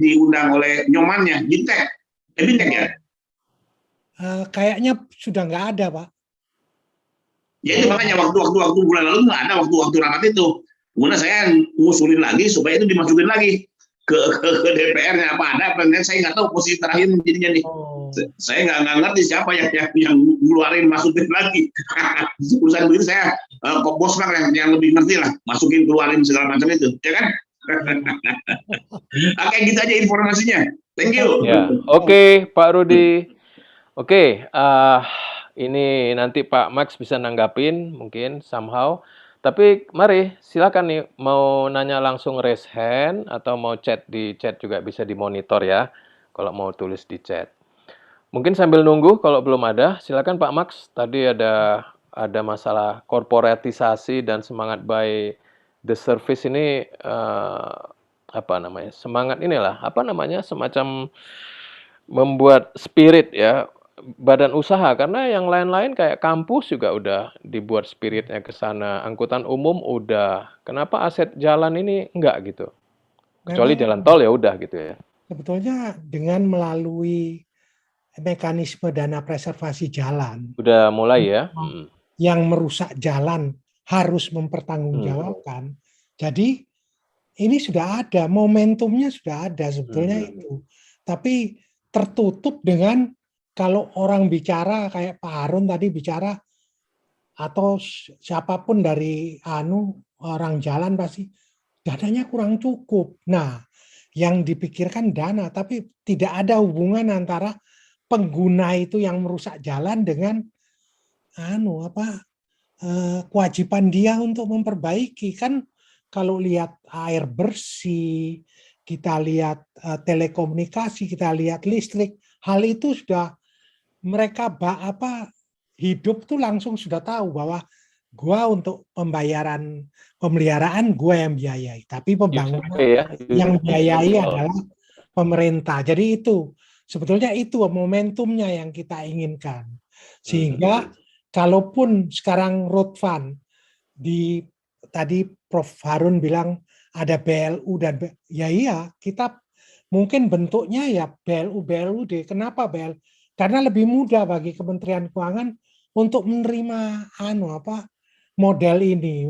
diundang oleh nyomannya Bintek ya. Kayaknya sudah nggak ada, Pak. Ya itu makanya waktu bulan lalu nggak ada waktu rapat itu. Kemudian saya ngusulin lagi supaya itu dimasukin lagi ke DPR-nya apa saya nggak tahu posisi terakhir jadinya nih. Saya nggak ngerti siapa yang ngeluarin masukin lagi. Urusan begitu saya bos yang lebih ngerti lah, masukin keluarin segala macam itu, ya kan? Oke, gitu aja informasinya. Thank you. Ya, oke, Pak Rudi. Oke, ini nanti Pak Max bisa nanggapin mungkin somehow. Tapi mari silakan nih mau nanya langsung raise hand atau mau chat di chat juga bisa dimonitor ya. Kalau mau tulis di chat. Mungkin sambil nunggu kalau belum ada, silakan Pak Max. Tadi ada masalah korporatisasi dan semangat by the service ini semangat inilah semacam membuat spirit ya badan usaha, karena yang lain-lain kayak kampus juga udah dibuat spiritnya ke sana, angkutan umum udah, kenapa aset jalan ini enggak gitu, kecuali jalan tol ya udah gitu ya. Sebetulnya dengan melalui mekanisme dana preservasi jalan udah mulai ya, yang merusak jalan harus mempertanggungjawabkan. Jadi ini sudah ada, momentumnya sudah ada sebetulnya itu, tapi tertutup dengan kalau orang bicara kayak Pak Harun tadi bicara atau siapapun dari orang jalan pasti dananya kurang cukup. Nah, yang dipikirkan dana, tapi tidak ada hubungan antara pengguna itu yang merusak jalan dengan kewajiban dia untuk memperbaiki. Kan kalau lihat air bersih, kita lihat telekomunikasi, kita lihat listrik, hal itu sudah mereka hidup tuh langsung sudah tahu bahwa gua untuk pemeliharaan gua yang biayai, tapi pembangunan yang biayai adalah pemerintah. Jadi itu sebetulnya itu momentumnya yang kita inginkan. Sehingga kalaupun sekarang road fund tadi Prof Harun bilang ada BLU dan iya kita mungkin bentuknya ya BLU-BLUD. Kenapa BLU? Karena lebih mudah bagi Kementerian Keuangan untuk menerima model ini.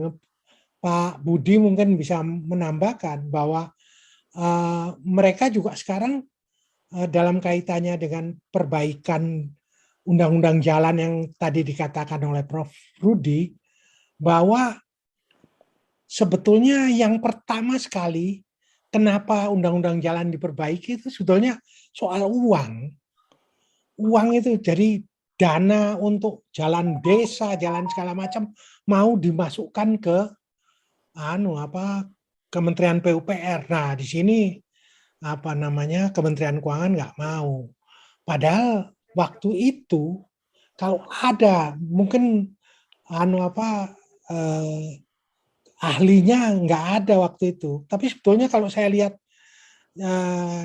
Pak Budi mungkin bisa menambahkan bahwa mereka juga sekarang dalam kaitannya dengan perbaikan undang-undang jalan yang tadi dikatakan oleh Prof Rudi, bahwa sebetulnya yang pertama sekali kenapa undang-undang jalan diperbaiki itu sebetulnya soal uang. Uang itu jadi dana untuk jalan desa, jalan segala macam mau dimasukkan ke Kementerian PUPR. Nah, di sini Kementerian Keuangan nggak mau. Padahal waktu itu kalau ada mungkin ahlinya nggak ada waktu itu. Tapi sebetulnya kalau saya lihat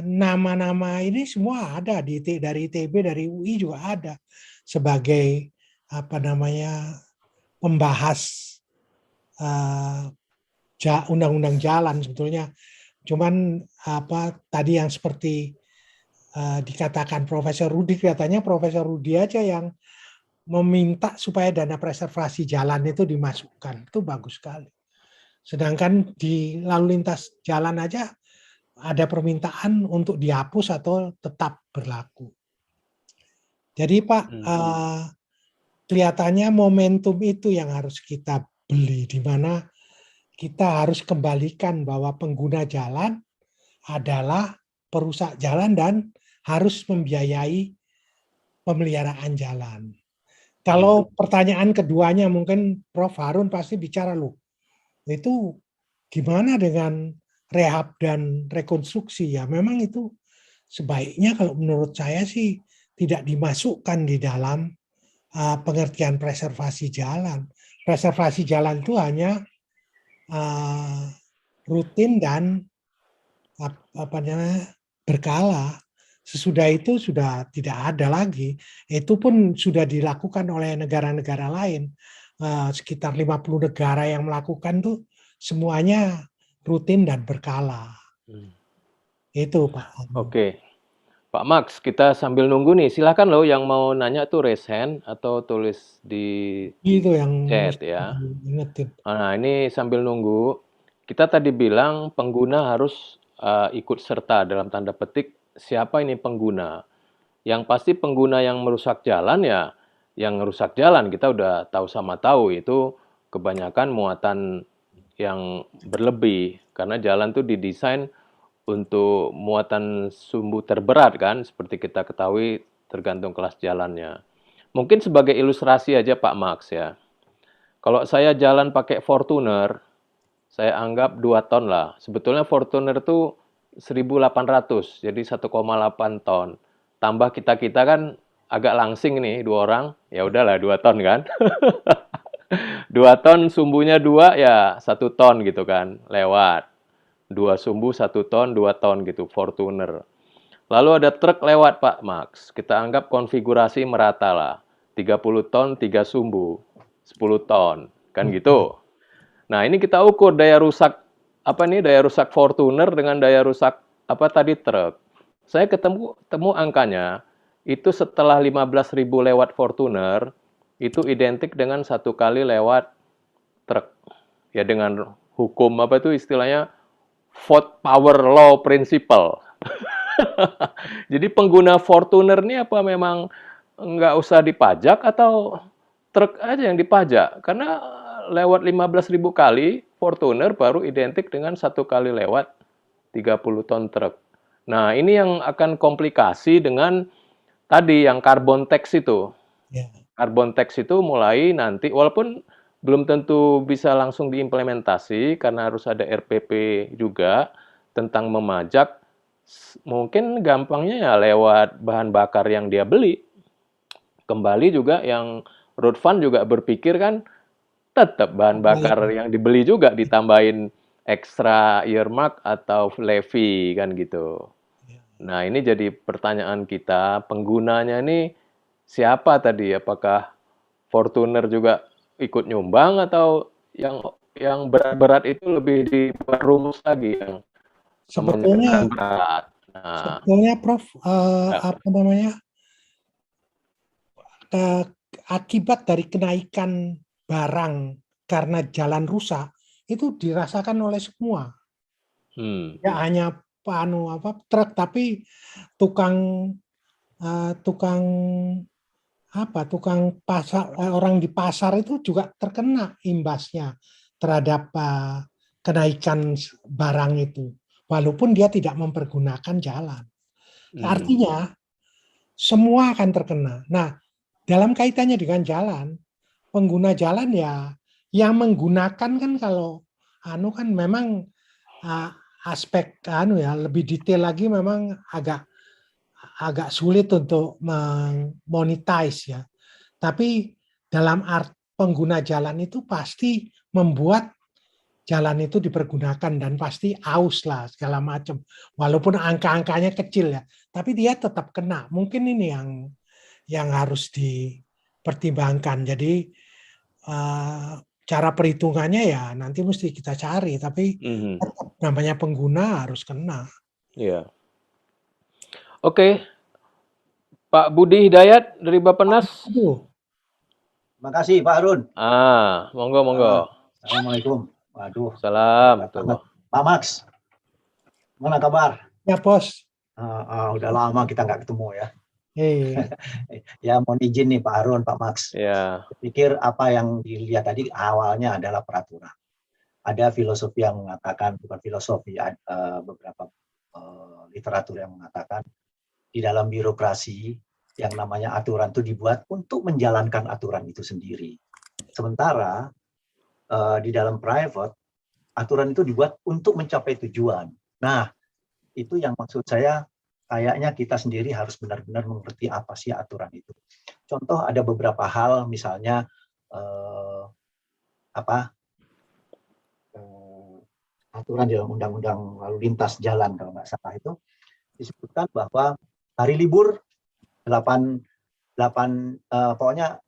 nama-nama ini semua ada dari ITB, dari UI juga ada sebagai pembahas undang-undang jalan sebetulnya. Cuman tadi yang seperti dikatakan Profesor Rudi, katanya Profesor Rudi aja yang meminta supaya dana preservasi jalan itu dimasukkan. Itu bagus sekali. Sedangkan di lalu lintas jalan aja ada permintaan untuk dihapus atau tetap berlaku. Jadi Pak, kelihatannya momentum itu yang harus kita beli, di mana kita harus kembalikan bahwa pengguna jalan adalah perusak jalan dan harus membiayai pemeliharaan jalan. Kalau pertanyaan keduanya mungkin Prof. Harun pasti bicara loh, itu gimana dengan rehab dan rekonstruksi? Ya memang itu sebaiknya kalau menurut saya sih tidak dimasukkan di dalam pengertian preservasi jalan. Preservasi jalan itu hanya rutin dan apa namanya berkala. Sesudah itu sudah tidak ada lagi. Itu pun sudah dilakukan oleh negara-negara lain. Sekitar 50 negara yang melakukan tuh semuanya rutin dan berkala. Itu Pak. Oke. Pak Max, kita sambil nunggu nih. Silakan loh yang mau nanya tuh raise hand atau tulis di Itu yang chat mesti ya. diingetin. Nah, ini sambil nunggu, kita tadi bilang pengguna harus ikut serta dalam tanda petik siapa ini pengguna. Yang pasti pengguna yang merusak jalan ya, yang merusak jalan kita udah tahu sama tahu itu kebanyakan muatan yang berlebih karena jalan tuh didesain untuk muatan sumbu terberat kan, seperti kita ketahui tergantung kelas jalannya. Mungkin sebagai ilustrasi aja Pak Max ya. Kalau saya jalan pakai Fortuner, saya anggap 2 ton lah. Sebetulnya Fortuner itu 1.800, jadi 1,8 ton. Tambah kita-kita kan agak langsing nih, 2 orang, ya udahlah 2 ton kan. 2 ton sumbunya 2 ya 1 ton gitu kan, lewat. 2 sumbu 1 ton, 2 ton gitu, Fortuner. Lalu ada truk lewat Pak Max, kita anggap konfigurasi merata lah. 30 ton, 3 sumbu, 10 ton, kan gitu. Nah, ini kita ukur daya rusak apa nih daya rusak Fortuner dengan daya rusak apa tadi truk. Saya ketemu angkanya itu setelah 15.000 lewat Fortuner itu identik dengan 1 kali lewat truk. Ya dengan hukum apa itu istilahnya Ford Power Law Principle. Jadi pengguna Fortuner ini apa memang nggak usah dipajak atau truk aja yang dipajak? Karena lewat 15.000 kali Fortuner baru identik dengan 1 kali lewat 30 ton truk. Nah, ini yang akan komplikasi dengan tadi yang carbon tax itu. Ya. Carbon tax itu mulai nanti, walaupun belum tentu bisa langsung diimplementasi karena harus ada RPP juga tentang memajak. Mungkin gampangnya ya lewat bahan bakar yang dia beli. Kembali juga yang road fund juga berpikir kan tetap bahan bakar yang dibeli juga ditambahin ekstra earmark atau levy kan gitu. Nah, ini jadi pertanyaan kita, penggunanya ini siapa tadi? Apakah Fortuner juga ikut nyumbang atau yang berat-berat itu lebih dibuat rumus lagi yang Sebetulnya berat. Nah, sebetulnya Prof ya. apa namanya akibat dari kenaikan barang karena jalan rusak itu dirasakan oleh semua. Ya hanya truk, tapi tukang tukang pasar, orang di pasar itu juga terkena imbasnya terhadap kenaikan barang itu, walaupun dia tidak mempergunakan jalan. Artinya semua akan terkena. Nah, dalam kaitannya dengan jalan, pengguna jalan ya yang menggunakan kan kalau kan memang aspek lebih detail lagi memang agak sulit untuk memonetize ya. Tapi dalam pengguna jalan itu pasti membuat jalan itu dipergunakan dan pasti aus lah segala macam. Walaupun angka-angkanya kecil ya, tapi dia tetap kena. Mungkin ini yang harus dipertimbangkan. Jadi cara perhitungannya ya nanti mesti kita cari, tapi tetap namanya pengguna harus kena. Iya. Oke, Pak Budi Hidayat dari Bappenas. Terima kasih Pak Harun. Monggo. Assalamualaikum. Waduh. Salam. Pak Max, mana kabar? Ya Bos. Udah lama kita nggak ketemu ya. Ya mohon izin nih Pak Harun, Pak Max. Ya. Saya pikir apa yang dilihat tadi awalnya adalah peraturan. Ada filosofi yang mengatakan, bukan filosofi, beberapa literatur yang mengatakan di dalam birokrasi yang namanya aturan itu dibuat untuk menjalankan aturan itu sendiri. Sementara di dalam private, aturan itu dibuat untuk mencapai tujuan. Nah, itu yang maksud saya, kayaknya kita sendiri harus benar-benar mengerti apa sih aturan itu. Contoh ada beberapa hal, misalnya aturan di dalam undang-undang lalu lintas jalan kalau nggak salah itu disebutkan bahwa hari libur 8 pokoknya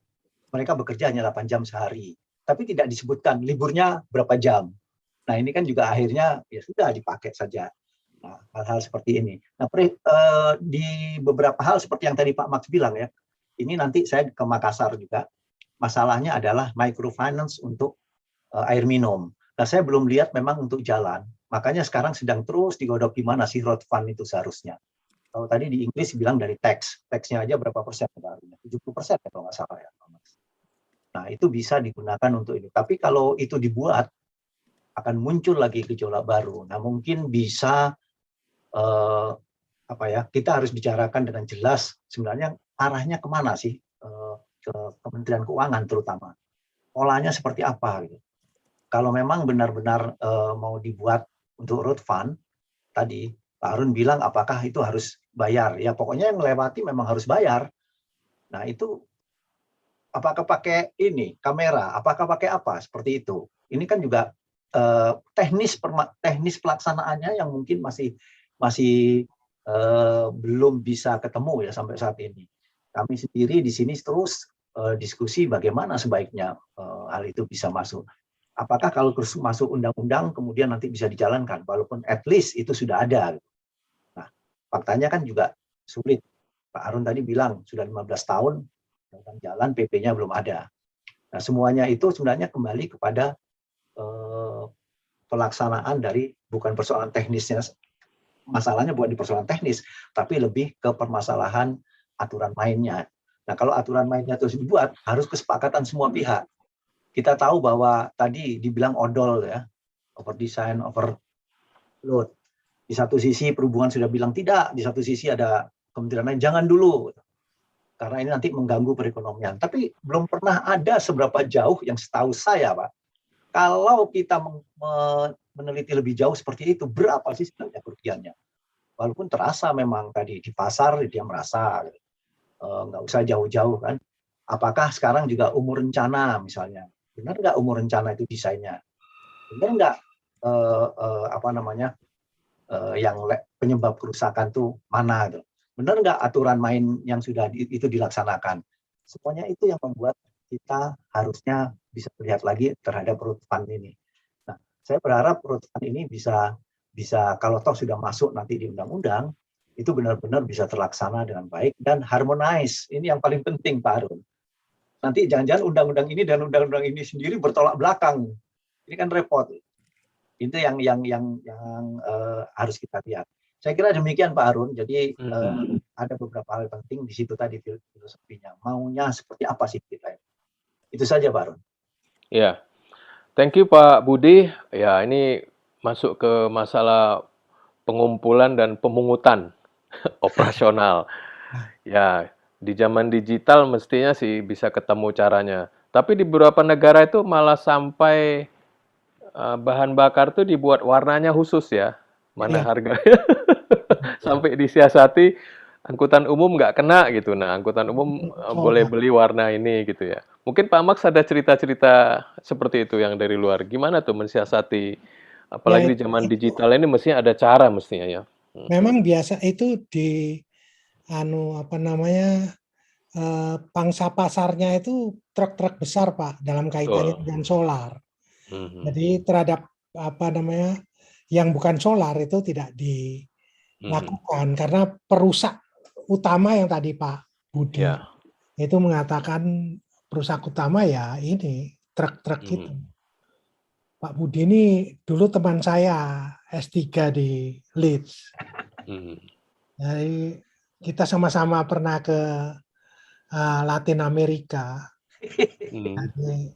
mereka bekerja hanya 8 jam sehari, tapi tidak disebutkan liburnya berapa jam. Nah, ini kan juga akhirnya ya sudah dipakai saja. Nah, hal-hal seperti ini. Nah, di beberapa hal seperti yang tadi Pak Max bilang ya, ini nanti saya ke Makassar juga, masalahnya adalah microfinance untuk air minum. Nah, saya belum lihat memang untuk jalan, makanya sekarang sedang terus digodok gimana sih road fund itu seharusnya. Kalau tadi di Inggris bilang dari tax-nya aja berapa persen? 70% ya kalau nggak salah ya. Nah, itu bisa digunakan untuk ini. Tapi kalau itu dibuat, akan muncul lagi gejolak baru. Nah, mungkin bisa kita harus bicarakan dengan jelas sebenarnya arahnya kemana sih, ke Kementerian Keuangan terutama. Polanya seperti apa gitu. Kalau memang benar-benar mau dibuat untuk road fund, tadi Pak Harun bilang apakah itu harus bayar? Ya pokoknya yang melewati memang harus bayar. Nah itu apakah pakai ini kamera? Apakah pakai apa? Seperti itu. Ini kan juga teknis pelaksanaannya yang mungkin masih belum bisa ketemu ya sampai saat ini. Kami sendiri di sini terus diskusi bagaimana sebaiknya hal itu bisa masuk. Apakah kalau masuk undang-undang kemudian nanti bisa dijalankan, walaupun at least itu sudah ada. Nah, faktanya kan juga sulit. Pak Harun tadi bilang sudah 15 tahun jalan PP-nya belum ada. Nah, semuanya itu sebenarnya kembali kepada pelaksanaan dari bukan persoalan teknisnya. Masalahnya bukan di persoalan teknis, tapi lebih ke permasalahan aturan mainnya. Nah, kalau aturan mainnya terus dibuat, harus kesepakatan semua pihak. Kita tahu bahwa tadi dibilang odol ya, over design, overload. Di satu sisi perhubungan sudah bilang tidak, di satu sisi ada kementerian lain jangan dulu, karena ini nanti mengganggu perekonomian. Tapi belum pernah ada seberapa jauh yang setahu saya, Pak. Kalau kita meneliti lebih jauh seperti itu, berapa sih sebenarnya kerugiannya? Walaupun terasa memang tadi di pasar dia merasa nggak usah jauh-jauh kan. Apakah sekarang juga umur rencana misalnya? Benar nggak umur rencana itu desainnya? Benar nggak yang penyebab kerusakan tuh mana gitu? Benar nggak aturan main yang sudah itu dilaksanakan? Semuanya itu yang membuat kita harusnya bisa melihat lagi terhadap road fund ini. Nah, saya berharap road fund ini bisa kalau toh sudah masuk nanti di undang-undang, itu benar-benar bisa terlaksana dengan baik dan harmonize. Ini yang paling penting, Pak Harun. Nanti jangan-jangan undang-undang ini dan undang-undang ini sendiri bertolak belakang. Ini kan repot. Itu yang harus kita lihat. Saya kira demikian Pak Harun. Jadi ada beberapa hal penting di situ tadi filosofinya. Maunya seperti apa sih kita? Itu saja Pak Harun. Ya, thank you Pak Budi. Ya, ini masuk ke masalah pengumpulan dan pemungutan operasional. Ya, di zaman digital mestinya sih bisa ketemu caranya. Tapi di beberapa negara itu malah sampai bahan bakar tuh dibuat warnanya khusus ya. Mana harganya. Sampai disiasati angkutan umum nggak kena gitu. Nah, angkutan umum boleh beli warna ini gitu ya. Mungkin Pak Max ada cerita-cerita seperti itu yang dari luar. Gimana tuh mensiasati, apalagi di zaman digital ini mestinya ada cara mestinya ya. Memang biasa itu di pangsa pasarnya itu truk-truk besar Pak dalam kaitannya dengan solar. Jadi terhadap yang bukan solar itu tidak dilakukan karena perusak utama yang tadi Pak Budi itu mengatakan perusak utama ya ini truk-truk itu. Pak Budi ini dulu teman saya S3 di Leeds. Jadi kita sama-sama pernah ke Latin Amerika.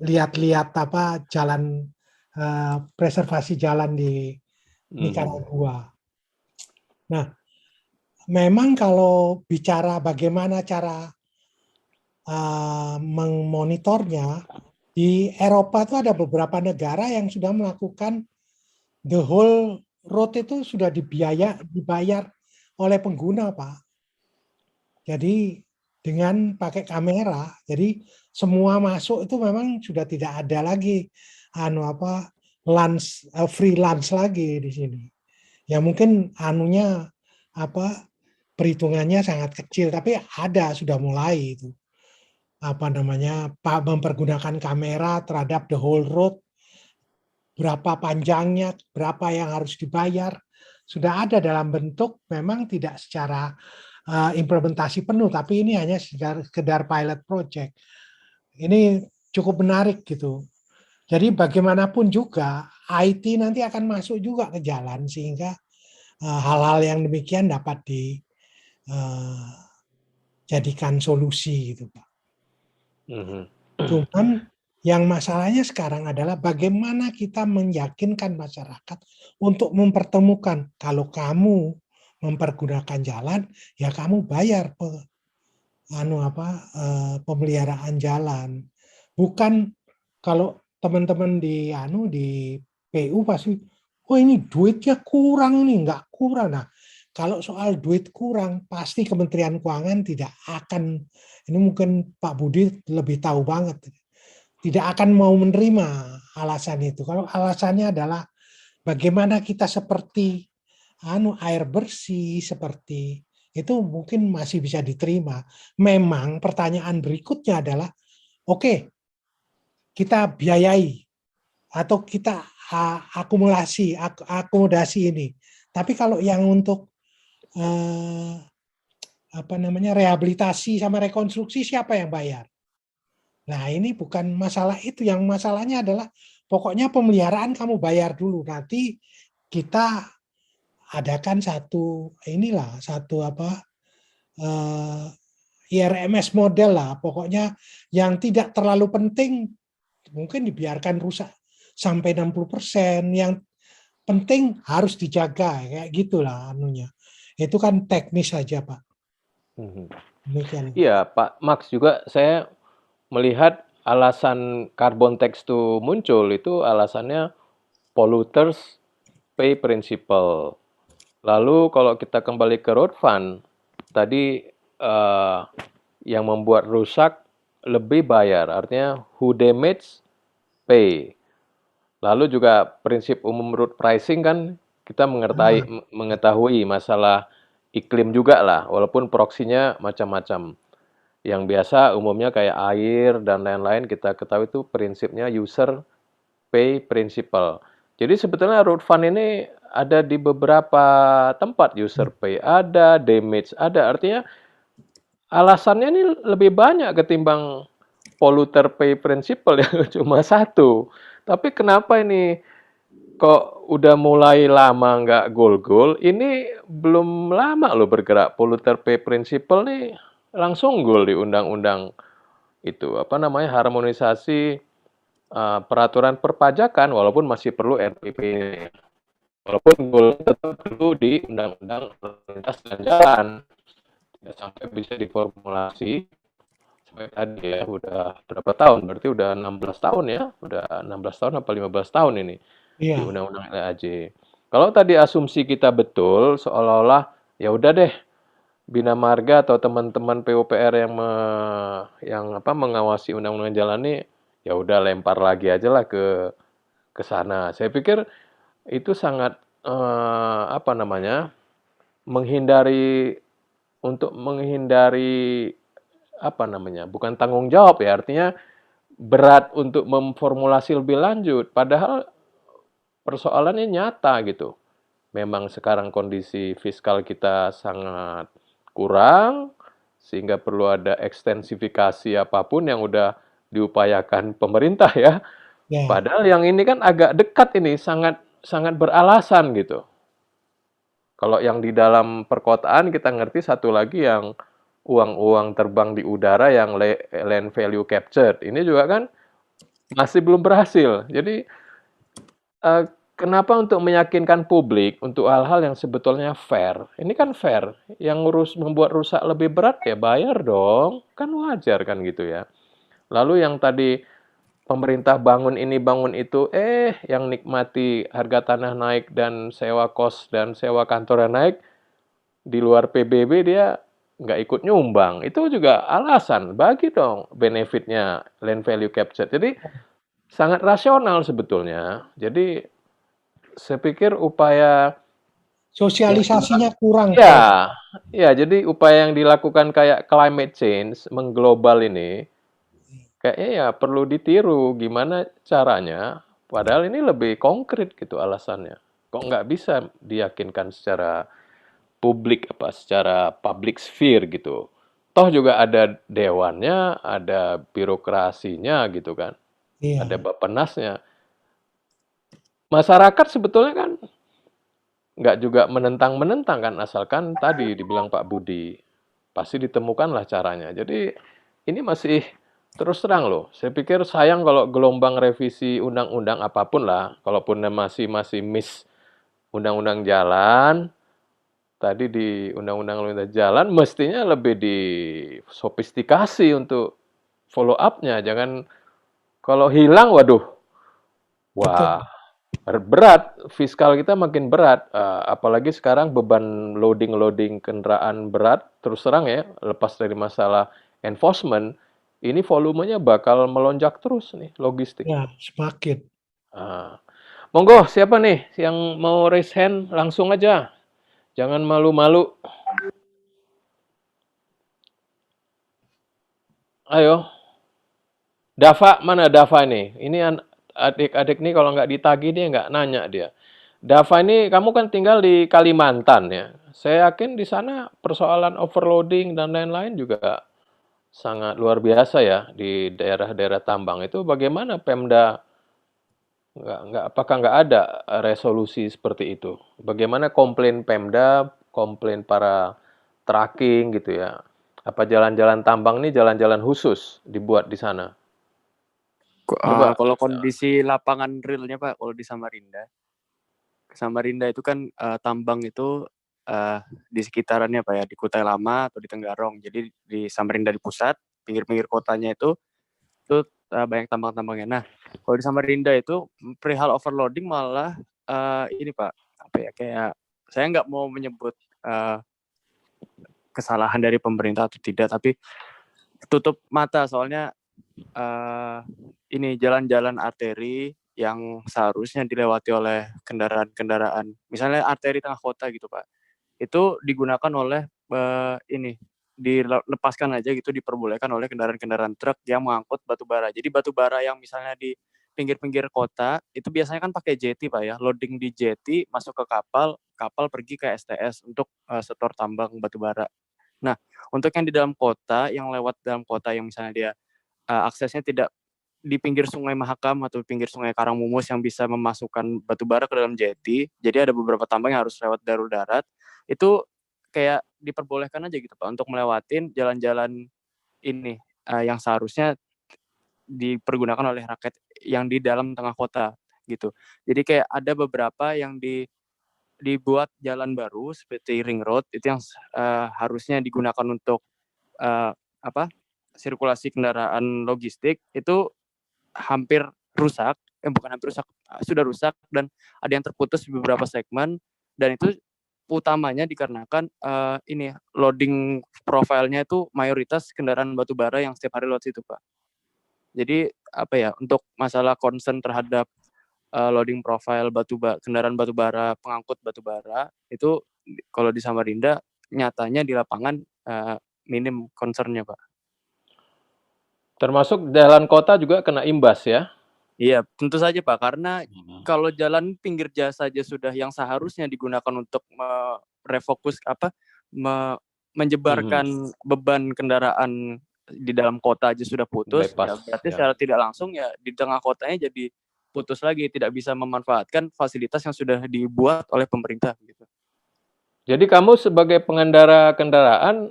Lihat-lihat jalan preservasi jalan di Nicaragua. Nah, memang kalau bicara bagaimana cara memonitornya, di Eropa itu ada beberapa negara yang sudah melakukan the whole road itu sudah dibayar oleh pengguna, Pak. Jadi dengan pakai kamera, jadi semua masuk itu memang sudah tidak ada lagi free lunch lagi di sini. Ya mungkin perhitungannya sangat kecil, tapi ada sudah mulai itu mempergunakan kamera terhadap the whole road, berapa panjangnya, berapa yang harus dibayar, sudah ada dalam bentuk memang tidak secara implementasi penuh, tapi ini hanya sekedar pilot project. Ini cukup menarik gitu. Jadi bagaimanapun juga IT nanti akan masuk juga ke jalan sehingga hal-hal yang demikian dapat dijadikan solusi gitu, Pak. Cuman yang masalahnya sekarang adalah bagaimana kita meyakinkan masyarakat untuk mempertemukan kalau kamu mempergunakan jalan, ya kamu bayar pemeliharaan jalan. Bukan kalau teman-teman di PU pasti, oh ini duitnya kurang nih, nggak kurang. Nah, kalau soal duit kurang, pasti Kementerian Keuangan tidak akan, ini mungkin Pak Budi lebih tahu banget, tidak akan mau menerima alasan itu. Kalau alasannya adalah bagaimana kita seperti air bersih, seperti itu mungkin masih bisa diterima. Memang pertanyaan berikutnya adalah, oke, kita biayai atau kita akomodasi ini. Tapi kalau yang untuk rehabilitasi sama rekonstruksi, siapa yang bayar? Nah, ini bukan masalah itu. Yang masalahnya adalah pokoknya pemeliharaan kamu bayar dulu. Nanti kita adakan satu IRMS model lah. Pokoknya yang tidak terlalu penting mungkin dibiarkan rusak sampai 60%. Yang penting harus dijaga, kayak gitulah anunya. Itu kan teknis saja, Pak. Demikian. Iya, Pak Max, juga saya melihat alasan carbon tax itu muncul itu alasannya polluters pay principle. Lalu kalau kita kembali ke road fund, tadi yang membuat rusak lebih bayar, artinya who damage pay. Lalu juga prinsip umum road pricing kan kita mengetahui masalah iklim juga lah, walaupun proksinya macam-macam. Yang biasa umumnya kayak air dan lain-lain kita ketahui itu prinsipnya user pay principle. Jadi sebetulnya road fund ini ada di beberapa tempat, user pay ada, damage ada. Artinya alasannya ini lebih banyak ketimbang polluter pay principle yang cuma satu. Tapi kenapa ini kok udah mulai lama nggak goal-goal, ini belum lama loh bergerak. Polluter pay principle nih langsung goal di undang-undang itu, harmonisasi peraturan perpajakan, walaupun masih perlu RPP. Walaupun goal tetap perlu di undang-undang lalu lintas dan jalan. Tidak sampai bisa diformulasi sampai tadi ya, udah berapa tahun? Berarti udah 16 tahun ya, udah 16 tahun apa 15 tahun ini di undang-undang LAJ. Kalau tadi asumsi kita betul, seolah-olah ya udah deh, Bina Marga atau teman-teman PUPR yang mengawasi undang-undang jalan ini, ya udah lempar lagi aja lah ke sana. Saya pikir itu sangat menghindari bukan tanggung jawab ya, artinya berat untuk memformulasi lebih lanjut. Padahal persoalannya nyata gitu. Memang sekarang kondisi fiskal kita sangat kurang, sehingga perlu ada ekstensifikasi apapun yang udah diupayakan pemerintah ya. Padahal yang ini kan agak dekat ini, sangat sangat beralasan gitu. Kalau yang di dalam perkotaan kita ngerti satu lagi yang uang-uang terbang di udara yang land value captured. Ini juga kan masih belum berhasil. Jadi kenapa untuk meyakinkan publik untuk hal-hal yang sebetulnya fair? Ini kan fair. Yang membuat rusak lebih berat ya bayar dong. Kan wajar kan gitu ya. Lalu yang tadi pemerintah bangun ini bangun itu, yang nikmati harga tanah naik dan sewa kos dan sewa kantornya naik, di luar PBB dia nggak ikut nyumbang. Itu juga alasan, bagi dong benefitnya land value capture. Jadi sangat rasional sebetulnya. Jadi saya pikir upaya Sosialisasinya kurang, Prof. ya, ya jadi upaya yang dilakukan kayak climate change, mengglobal ini, kayaknya ya perlu ditiru gimana caranya, padahal ini lebih konkret gitu alasannya. Kok nggak bisa diyakinkan secara publik apa secara public sphere gitu. Toh juga ada dewannya, ada birokrasinya gitu kan. Iya, Ada Bappenasnya. Masyarakat sebetulnya kan nggak juga menentang-menentang kan, asalkan tadi dibilang Pak Budi, pasti ditemukanlah caranya. Jadi ini masih terus terang loh. Saya pikir sayang kalau gelombang revisi undang-undang apapun lah, kalaupun masih miss undang-undang jalan, tadi di undang-undang lalu lintas jalan mestinya lebih disofistikasi untuk follow up-nya. Jangan kalau hilang, waduh, betul. wah berat, fiskal kita makin berat. Apalagi sekarang beban loading kendaraan berat, terus terang ya, lepas dari masalah enforcement, ini volumenya bakal melonjak terus nih, logistik. Ya, semakin. Ah. Monggo, siapa nih yang mau raise hand? Langsung aja. Jangan malu-malu. Ayo. Dava, mana Dava nih? Ini adik-adik nih kalau nggak ditagih dia nggak nanya dia. Dava ini kamu kan tinggal di Kalimantan ya. Saya yakin di sana persoalan overloading dan lain-lain juga sangat luar biasa ya di daerah-daerah tambang itu. Bagaimana Pemda apakah nggak ada resolusi seperti itu? Bagaimana komplain Pemda, komplain para tracking gitu ya? Apa jalan-jalan tambang ini jalan-jalan khusus dibuat di sana? Coba. Kalau kondisi lapangan realnya Pak, kalau di Samarinda itu kan tambang itu di sekitarannya Pak ya, di Kutai Lama atau di Tenggarong. Jadi di Samarinda di pusat, pinggir-pinggir kotanya itu banyak tambang-tambangnya. Nah, kalau di Samarinda itu perihal overloading malah ini Pak, apa ya, kayak saya nggak mau menyebut kesalahan dari pemerintah atau tidak, tapi tutup mata soalnya ini jalan-jalan arteri yang seharusnya dilewati oleh kendaraan-kendaraan, misalnya arteri tengah kota gitu Pak, itu digunakan oleh ini dilepaskan aja gitu, diperbolehkan oleh kendaraan-kendaraan truk yang mengangkut batu bara. Jadi batu bara yang misalnya di pinggir-pinggir kota itu biasanya kan pakai jeti Pak ya, loading di jeti masuk ke kapal, kapal pergi ke STS untuk setor tambang batu bara. Nah, untuk yang di dalam kota, yang lewat dalam kota yang misalnya dia aksesnya tidak di pinggir Sungai Mahakam atau pinggir Sungai Karangmumus yang bisa memasukkan batu bara ke dalam jeti. Jadi ada beberapa tambang yang harus lewat jalur darat. Itu kayak diperbolehkan aja gitu Pak untuk melewatin jalan-jalan ini yang seharusnya dipergunakan oleh rakyat yang di dalam tengah kota gitu. Jadi kayak ada beberapa yang dibuat jalan baru seperti ring road itu yang harusnya digunakan untuk sirkulasi kendaraan logistik itu hampir rusak, bukan hampir rusak, sudah rusak dan ada yang terputus di beberapa segmen, dan itu utamanya dikarenakan ini loading profilnya itu mayoritas kendaraan batu bara yang setiap hari lewat situ Pak. Jadi apa ya, untuk masalah concern terhadap loading profile kendaraan batu bara, pengangkut batu bara itu kalau di Samarinda nyatanya di lapangan minim concernnya Pak. Termasuk jalan kota juga kena imbas ya? Iya, tentu saja Pak, karena kalau jalan pinggir jasa saja sudah yang seharusnya digunakan untuk merefokus menjebarkan beban kendaraan di dalam kota aja sudah putus, ya berarti secara tidak langsung ya di tengah kotanya jadi putus lagi, tidak bisa memanfaatkan fasilitas yang sudah dibuat oleh pemerintah gitu. Jadi kamu sebagai pengendara kendaraan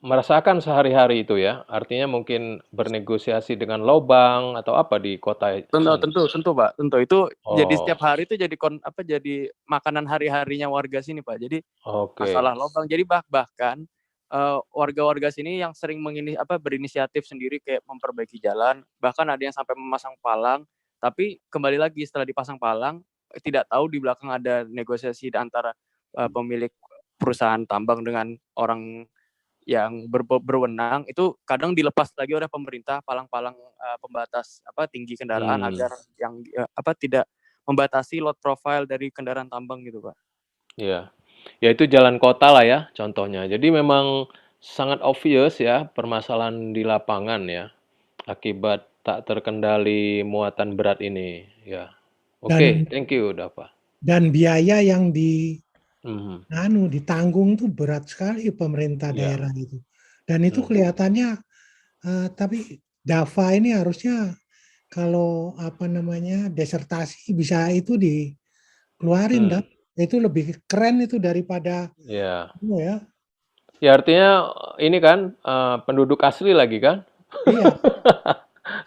merasakan sehari-hari itu ya? Artinya mungkin bernegosiasi dengan lobang atau apa di kota sana? Tentu, Pak, tentu. Itu jadi setiap Oh, hari itu jadi makanan hari-harinya warga sini, Pak. Jadi oke. masalah lobang. Jadi bahkan warga-warga sini yang sering berinisiatif sendiri kayak memperbaiki jalan, bahkan ada yang sampai memasang palang, tapi kembali lagi setelah dipasang palang, tidak tahu di belakang ada negosiasi antara pemilik perusahaan tambang dengan orang yang berwenang, itu kadang dilepas lagi oleh pemerintah palang-palang pembatas tinggi kendaraan Hmm, agar yang tidak membatasi load profile dari kendaraan tambang gitu, Pak. ya. Ya itu jalan kota lah ya contohnya. Jadi memang sangat obvious ya permasalahan di lapangan ya akibat tak terkendali muatan berat ini. Ya. Oke, Dan thank you Dava. biaya yang Mhm, ditanggung tuh berat sekali pemerintah ya. daerah itu. Dan itu Mhm, kelihatannya tapi Dava ini harusnya kalau apa namanya desertasi bisa itu dikeluarin, hmm, itu lebih keren itu daripada ya. ya. Ya artinya ini kan penduduk asli lagi kan? Iya,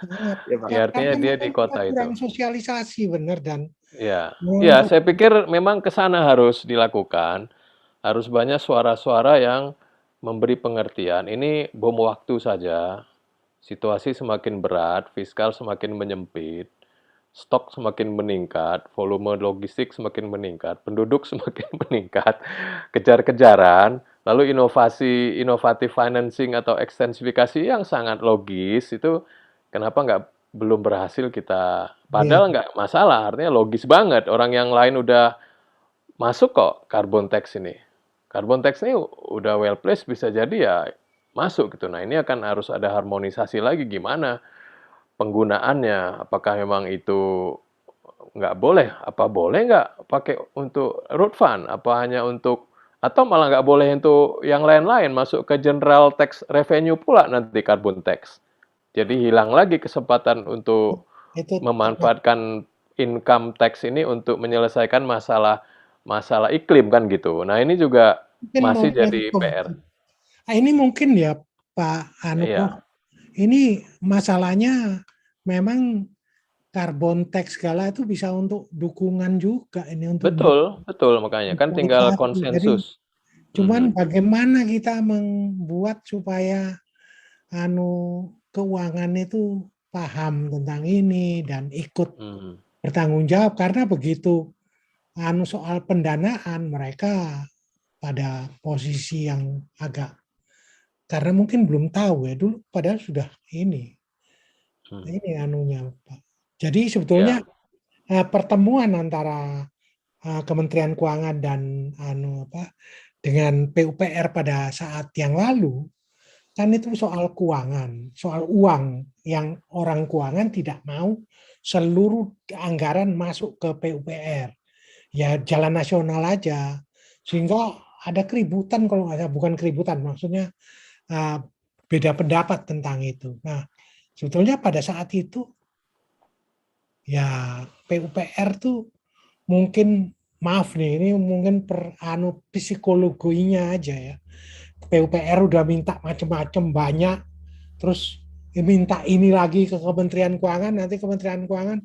sangat. Iya, Pak. Ya artinya Karena dia di memang kita kota itu. kurang sosialisasi benar dan Ya. Ya, untuk saya pikir memang ke sana harus dilakukan. Harus banyak suara-suara yang memberi pengertian. Ini bom waktu saja. Situasi semakin berat, fiskal semakin menyempit, stok semakin meningkat, volume logistik semakin meningkat, penduduk semakin meningkat, kejar-kejaran, lalu inovatif financing atau ekstensifikasi yang sangat logis itu kenapa nggak belum berhasil kita, ya, padahal nggak masalah, artinya logis banget, orang yang lain udah masuk kok carbon tax ini. Carbon tax ini udah well placed bisa jadi ya masuk gitu. Nah ini akan harus ada harmonisasi lagi gimana penggunaannya. Apakah memang itu nggak boleh? Apa boleh nggak pakai untuk road fund? Apa hanya untuk atau malah nggak boleh untuk yang lain-lain masuk ke general tax revenue pula nanti carbon tax. Jadi hilang lagi kesempatan untuk itu memanfaatkan income tax ini untuk menyelesaikan masalah masalah iklim kan gitu. Nah ini juga mungkin masih jadi momentum. PR. Ini mungkin ya Pak Prof. Iya, Ini masalahnya memang karbon tax segala itu bisa untuk dukungan juga ini untuk betul, betul makanya kan tinggal digitalisasi. Jadi konsensus. cuman Mhm, bagaimana kita membuat supaya keuangan itu paham tentang ini dan ikut mhm, bertanggung jawab karena begitu soal pendanaan mereka pada posisi yang agak karena mungkin belum tahu ya dulu padahal sudah ini mhm. ini anunya Pak. Jadi sebetulnya Ya, pertemuan antara Kementerian Keuangan dan dengan PUPR pada saat yang lalu kan itu soal keuangan, soal uang yang orang keuangan tidak mau seluruh anggaran masuk ke PUPR. Ya jalan nasional aja. Sehingga ada keributan kalau nggak salah, bukan keributan, maksudnya uh, beda pendapat tentang itu. Nah, sebetulnya pada saat itu ya PUPR tuh mungkin maaf nih ini mungkin psikologinya aja ya. PUPR udah minta macam-macam banyak terus minta ini lagi ke Kementerian Keuangan nanti Kementerian Keuangan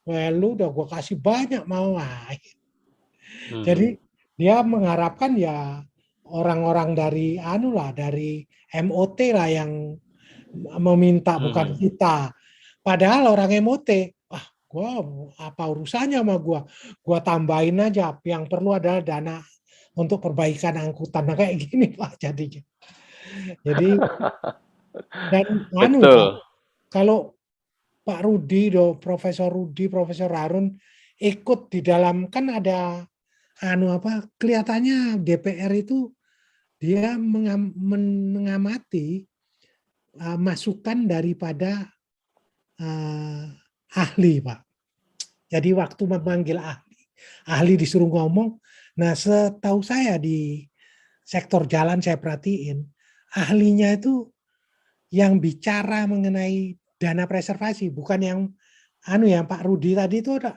well lu udah gue kasih banyak mau mhm, jadi dia mengharapkan ya orang-orang dari dari MOT lah yang meminta bukan mhm. kita. Padahal orang MOT, gua apa urusannya sama gua tambahin aja. Yang perlu adalah dana untuk perbaikan angkutan. Nah, kayak gini Pak jadinya. Jadi dan Pak, Betul. kalau Pak Rudi, Profesor Rudi, Profesor Harun ikut di dalam kan ada kelihatannya DPR itu dia mengamati masukan daripada uh, ahli, Pak. Jadi waktu memanggil ahli disuruh ngomong. Nah, setahu saya di sektor jalan saya perhatiin, ahlinya itu yang bicara mengenai dana preservasi, bukan yang Pak Rudi tadi itu ada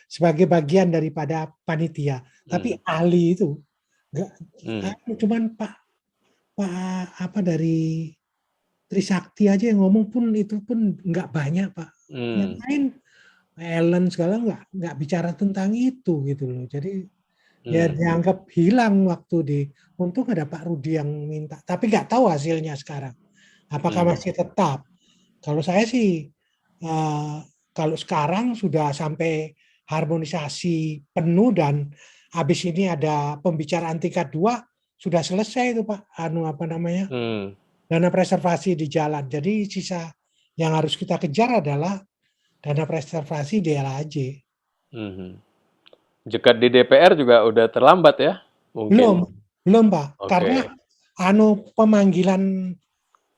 sebagai bagian daripada panitia, tapi Mhm, ahli itu enggak mhm. cuman Pak dari Trisakti aja yang ngomong pun itu pun nggak banyak, Pak. Yang lain Ellen segala nggak bicara tentang itu gitu loh. Jadi ya dianggap hilang waktu untung ada Pak Rudi yang minta. Tapi nggak tahu hasilnya sekarang. Apakah masih tetap? Kalau saya sih kalau sekarang sudah sampai harmonisasi penuh dan habis ini ada pembicaraan tingkat 2 sudah selesai itu Pak. Dana preservasi di jalan. Jadi sisa yang harus kita kejar adalah dana preservasi di LAJ. Jekat di DPR juga udah terlambat ya? Mungkin. Belum Pak. Oke. Karena pemanggilan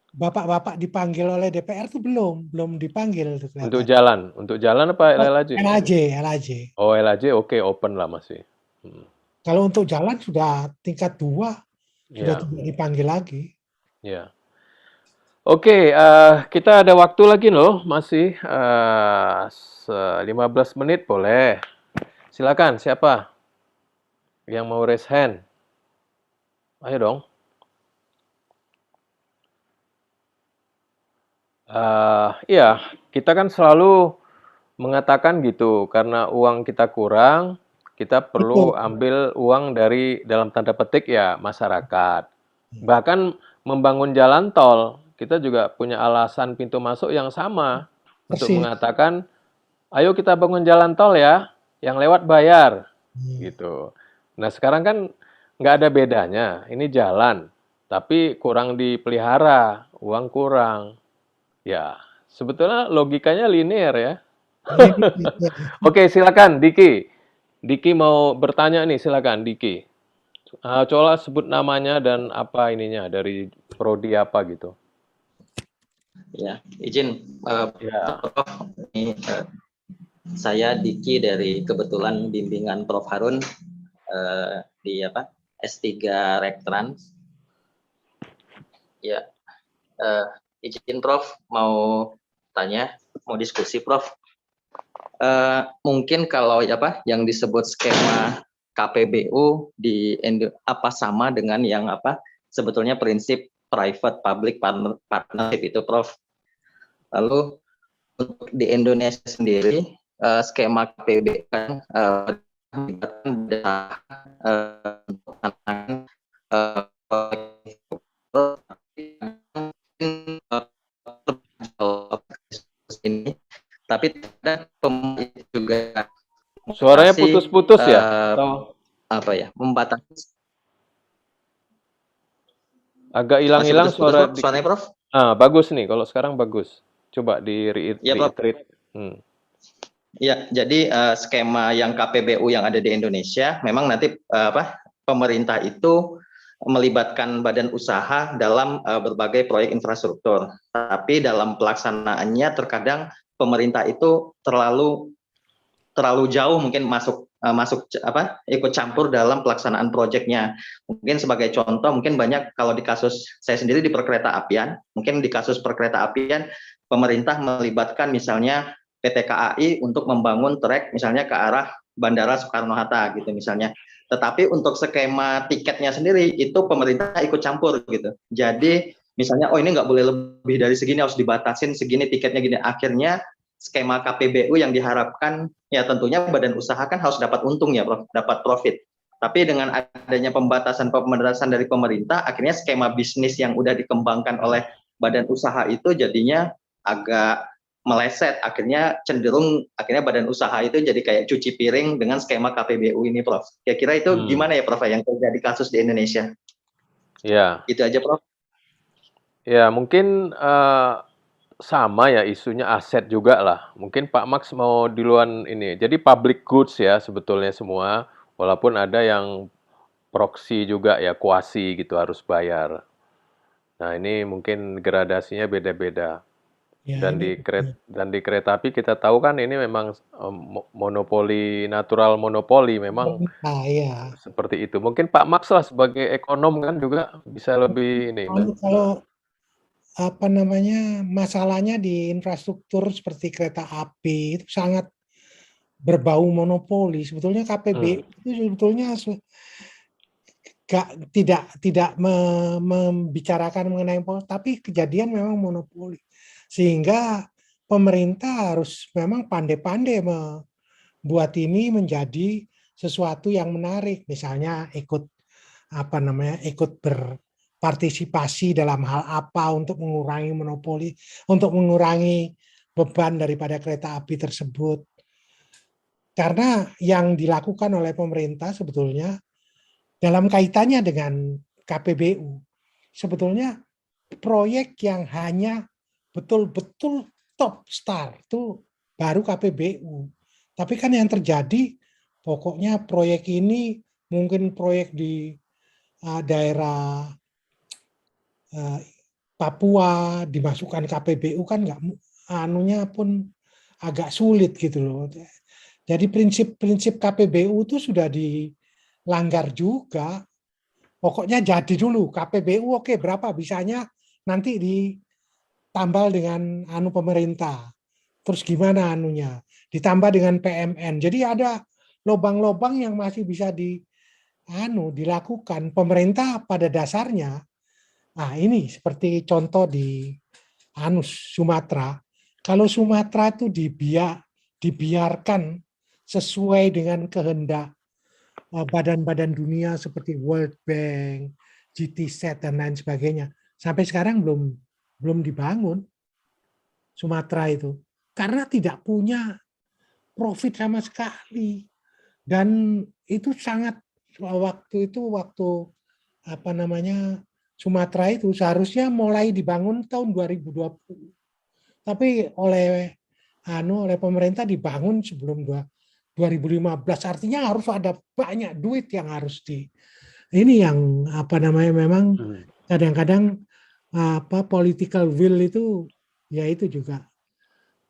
bapak-bapak dipanggil oleh DPR itu belum dipanggil. Untuk jalan apa LAJ? LAJ. Oh LAJ oke, open lah masih. Kalau untuk jalan sudah tingkat 2 sudah tidak dipanggil lagi. Ya. Oke, kita ada waktu lagi loh, masih 15 menit boleh. Silakan, siapa yang mau raise hand? Ayo dong. Iya, kita kan selalu mengatakan gitu, karena uang kita kurang, kita perlu ambil uang dari dalam tanda petik ya masyarakat. Bahkan membangun jalan tol, kita juga punya alasan pintu masuk yang sama untuk mengatakan, ayo kita bangun jalan tol ya, yang lewat bayar, gitu. Nah sekarang kan nggak ada bedanya, ini jalan, tapi kurang dipelihara, uang kurang. Ya, sebetulnya logikanya linear ya. Oke, silakan Diki. Diki mau bertanya nih, silakan Diki. Coba sebut namanya dan apa ininya dari prodi apa gitu. Ya, izin Prof. Ini, saya Diki dari kebetulan bimbingan Prof. Harun di S3 Rektrans. Ya, izin Prof. mau tanya, mau diskusi Prof. Mungkin kalau yang disebut skema KPBU apa sama dengan yang sebetulnya prinsip private public partnership itu Prof. Lalu untuk di Indonesia sendiri skema KPBU kan ini tapi ada juga suaranya putus-putus ya atau membatasi agak hilang-hilang suaranya Prof. Bagus nih kalau sekarang bagus, coba di reiterate. Ya, jadi skema yang KPBU yang ada di Indonesia memang nanti pemerintah itu melibatkan badan usaha dalam berbagai proyek infrastruktur. Tapi dalam pelaksanaannya terkadang pemerintah itu terlalu jauh mungkin ikut campur dalam pelaksanaan proyeknya. Mungkin sebagai contoh, mungkin banyak kalau di kasus saya sendiri di perkereta apian, mungkin di kasus perkereta apian pemerintah melibatkan misalnya PT KAI untuk membangun trek misalnya ke arah Bandara Soekarno-Hatta gitu misalnya. Tetapi untuk skema tiketnya sendiri itu pemerintah ikut campur gitu. Jadi misalnya ini nggak boleh lebih dari segini, harus dibatasin segini tiketnya gini. Akhirnya skema KPBU yang diharapkan ya tentunya badan usaha kan harus dapat untung ya Prof, dapat profit. Tapi dengan adanya pembatasan dari pemerintah, akhirnya skema bisnis yang udah dikembangkan oleh badan usaha itu jadinya agak meleset, akhirnya badan usaha itu jadi kayak cuci piring dengan skema KPBU ini Prof. Kira-kira itu gimana ya Prof yang terjadi kasus di Indonesia? Ya. Itu aja Prof. Ya mungkin sama ya isunya aset juga lah. Mungkin Pak Max mau duluan ini. Jadi public goods ya sebetulnya semua, walaupun ada yang proxy juga ya, kuasi gitu harus bayar. Nah ini mungkin gradasinya beda-beda. Dan di kereta api kita tahu kan ini memang monopoli, natural monopoli memang seperti itu. Mungkin Pak Max lah sebagai ekonom kan juga bisa lebih ini. Kalau masalahnya di infrastruktur seperti kereta api itu sangat berbau monopoli. Sebetulnya KPBU itu sebetulnya tidak membicarakan mengenai tapi kejadian memang monopoli. Sehingga pemerintah harus memang pandai-pandai membuat ini menjadi sesuatu yang menarik. Misalnya ikut berpartisipasi dalam hal apa untuk mengurangi monopoli, untuk mengurangi beban daripada kereta api tersebut. Karena yang dilakukan oleh pemerintah sebetulnya dalam kaitannya dengan KPBU, sebetulnya proyek yang hanya betul-betul top star itu baru KPBU. Tapi kan yang terjadi, pokoknya proyek ini mungkin proyek di daerah Papua dimasukkan KPBU kan nggak, anunya pun agak sulit gitu loh. Jadi prinsip-prinsip KPBU itu sudah dilanggar juga. Pokoknya jadi dulu KPBU, oke, berapa bisanya nanti ditambal dengan pemerintah. Terus gimana anunya? Ditambah dengan PMN. Jadi ada lobang-lobang yang masih bisa dilakukan. Pemerintah pada dasarnya, ini seperti contoh di Sumatera. Kalau Sumatera itu dibiarkan sesuai dengan kehendak badan-badan dunia seperti World Bank, GTZ dan lain sebagainya. Sampai sekarang belum dibangun Sumatera itu karena tidak punya profit sama sekali. Dan itu sangat waktu Sumatera itu seharusnya mulai dibangun tahun 2020. Tapi oleh pemerintah dibangun sebelum 2015, artinya harus ada banyak duit yang harus ini yang memang kadang-kadang political will itu ya itu juga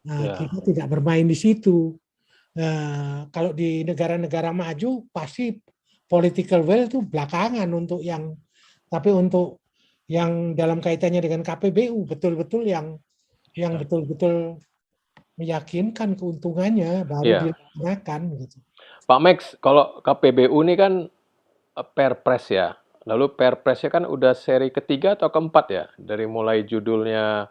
kita tidak bermain di situ. Kalau di negara-negara maju pasti political will itu belakangan tapi untuk yang dalam kaitannya dengan KPBU betul-betul yang betul-betul meyakinkan keuntungannya baru dilaksanakan gitu. Pak Max, kalau KPBU ini kan Perpres ya. Lalu Perpresnya kan udah seri ketiga atau keempat ya? Dari mulai judulnya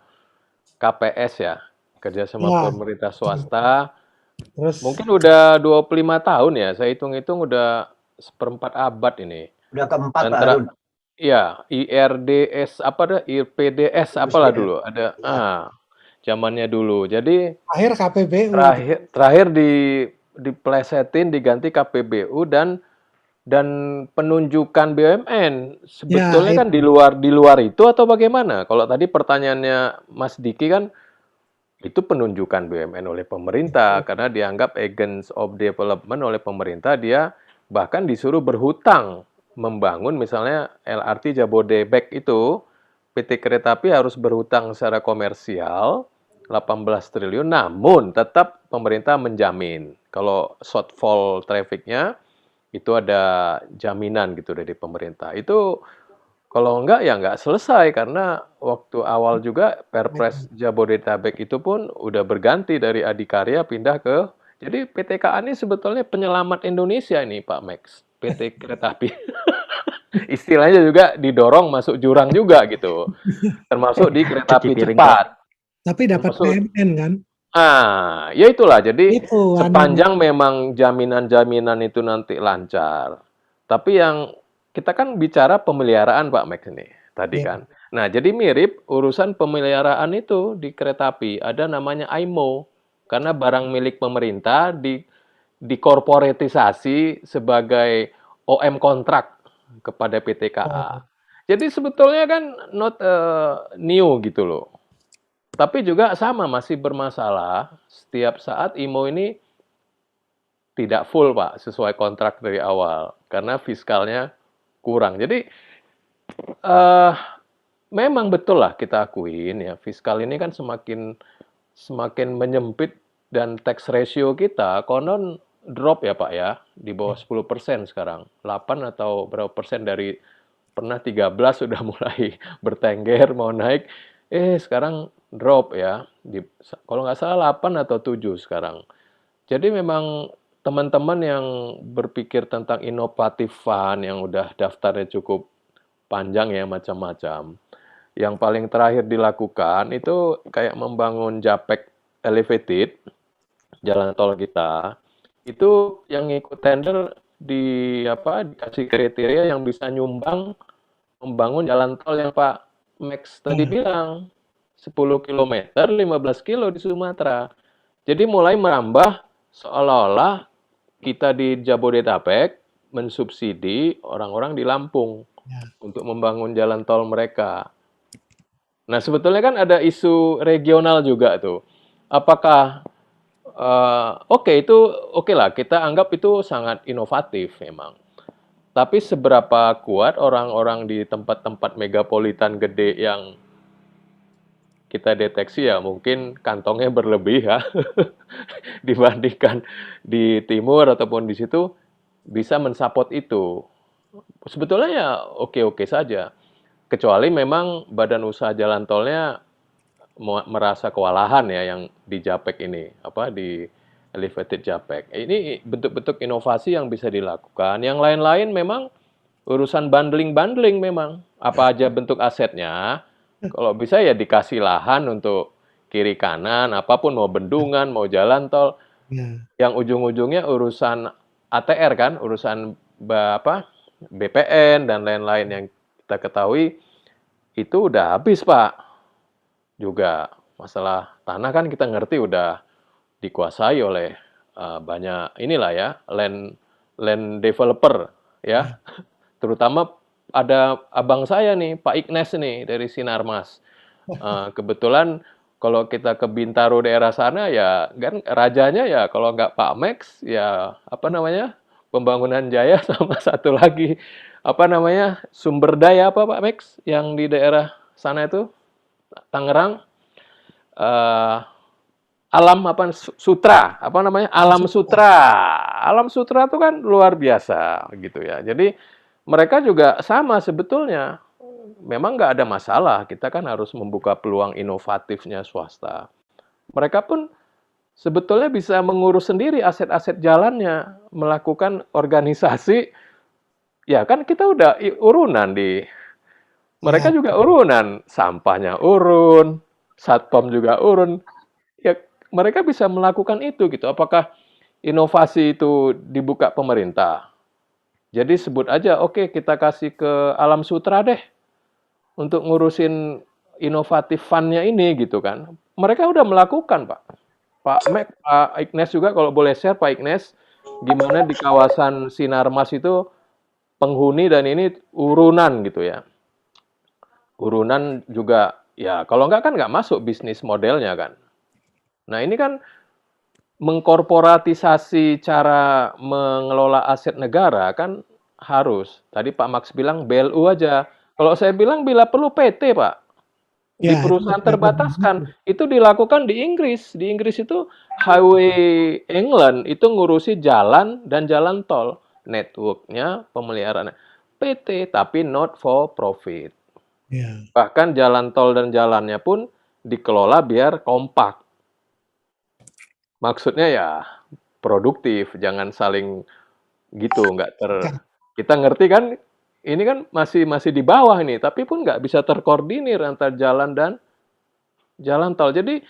KPS ya, kerjasama pemerintah swasta. Terus Mungkin udah 25 tahun ya, saya hitung-hitung udah seperempat abad ini. Udah keempat, Pak Harun. Iya, IRDS IRPDS apalah dulu ada. Zamannya dulu. Jadi akhir KPBU terakhir diplesetin diganti KPBU dan penunjukan BUMN sebetulnya kan di luar itu atau bagaimana? Kalau tadi pertanyaannya Mas Diki kan itu penunjukan BUMN oleh pemerintah karena dianggap agents of development oleh pemerintah, dia bahkan disuruh berhutang membangun misalnya LRT Jabodebek itu, PT Kereta Api harus berhutang secara komersial 18 triliun, namun tetap pemerintah menjamin kalau shortfall trafficnya itu ada jaminan gitu dari pemerintah. Itu kalau enggak ya enggak selesai karena waktu awal juga Perpres Jabodetabek itu pun udah berganti dari Adikarya pindah ke, jadi PT KA ini sebetulnya penyelamat Indonesia ini Pak Max, PT Kereta Api. Istilahnya juga didorong masuk jurang juga gitu, termasuk di kereta api cepat. Tapi dapat PMN kan? Ya itulah. Jadi sepanjang memang jaminan-jaminan itu nanti lancar. Tapi yang kita kan bicara pemeliharaan Pak Max ini tadi kan. Nah, jadi mirip urusan pemeliharaan itu di kereta api. Ada namanya AIMO. Karena barang milik pemerintah dikorporatisasi sebagai OM kontrak kepada PT KA. Jadi sebetulnya kan not new gitu loh. Tapi juga sama masih bermasalah setiap saat IMO ini tidak full Pak sesuai kontrak dari awal karena fiskalnya kurang. Jadi memang betul lah kita akuin ya, fiskal ini kan semakin menyempit dan tax ratio kita konon drop ya Pak ya, di bawah 10% sekarang. 8 atau berapa persen dari pernah 13 sudah mulai bertengger mau naik, sekarang drop ya. Kalau nggak salah 8 atau 7 sekarang. Jadi memang teman-teman yang berpikir tentang inovatif fund yang udah daftarnya cukup panjang ya macam-macam. Yang paling terakhir dilakukan itu kayak membangun JAPEK elevated, jalan tol kita. Itu yang ikut tender dikasih kriteria yang bisa nyumbang membangun jalan tol yang Pak Max tadi bilang 10 km, 15 kilo di Sumatera. Jadi mulai merambah seolah-olah kita di Jabodetabek mensubsidi orang-orang di Lampung untuk membangun jalan tol mereka. Nah, sebetulnya kan ada isu regional juga tuh. Apakah oke lah, kita anggap itu sangat inovatif memang. Tapi seberapa kuat orang-orang di tempat-tempat megapolitan gede yang kita deteksi ya mungkin kantongnya berlebih ya dibandingkan di timur ataupun di situ bisa mensupport itu. Sebetulnya ya oke-oke saja. Kecuali memang badan usaha jalan tolnya merasa kewalahan ya yang di JAPEK ini, di elevated JAPEK. Ini bentuk-bentuk inovasi yang bisa dilakukan. Yang lain-lain memang urusan bundling-bundling memang. Apa aja bentuk asetnya, kalau bisa ya dikasih lahan untuk kiri kanan, apapun mau bendungan, mau jalan tol. Yang ujung-ujungnya urusan ATR kan, urusan BPN dan lain-lain yang kita ketahui itu udah habis Pak. Juga masalah tanah kan kita ngerti udah dikuasai oleh banyak inilah ya land developer ya. Terutama ada abang saya nih Pak Ignes nih dari Sinarmas. Kebetulan kalau kita ke Bintaro daerah sana ya kan rajanya ya kalau nggak Pak Max ya Pembangunan Jaya sama satu lagi sumber daya Pak Max yang di daerah sana itu Tangerang Sutra Alam Sutra itu kan luar biasa gitu ya. Jadi mereka juga sama sebetulnya memang nggak ada masalah, kita kan harus membuka peluang inovatifnya swasta. Mereka pun sebetulnya bisa mengurus sendiri aset-aset jalannya, melakukan organisasi. Ya kan kita udah urunan mereka juga urunan, sampahnya urun, satpam juga urun. Ya mereka bisa melakukan itu gitu. Apakah inovasi itu dibuka pemerintah? Jadi sebut aja, oke kita kasih ke Alam Sutra deh untuk ngurusin inovatif fund-nya ini gitu kan. Mereka udah melakukan Pak. Pak Ignes juga kalau boleh share Pak Ignes, gimana di kawasan Sinarmas itu penghuni dan ini urunan gitu ya. Urunan juga ya kalau nggak kan nggak masuk bisnis modelnya kan. Nah ini kan mengkorporatisasi cara mengelola aset negara kan harus. Tadi Pak Max bilang BLU aja. Kalau saya bilang bila perlu PT Pak. Di perusahaan terbataskan. Itu dilakukan di Inggris. Di Inggris itu Highway England itu ngurusi jalan dan jalan tol. Networknya pemeliharaan PT tapi not for profit. Bahkan jalan tol dan jalannya pun dikelola biar kompak. Maksudnya ya produktif, jangan saling gitu, kita ngerti kan, ini kan masih di bawah ini, tapi pun nggak bisa terkoordinir antara jalan dan jalan tol. Jadi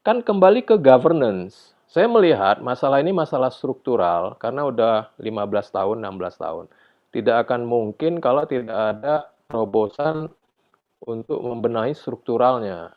kan kembali ke governance. Saya melihat masalah ini masalah struktural karena udah 15 tahun, 16 tahun. Tidak akan mungkin kalau tidak ada terobosan untuk membenahi strukturalnya.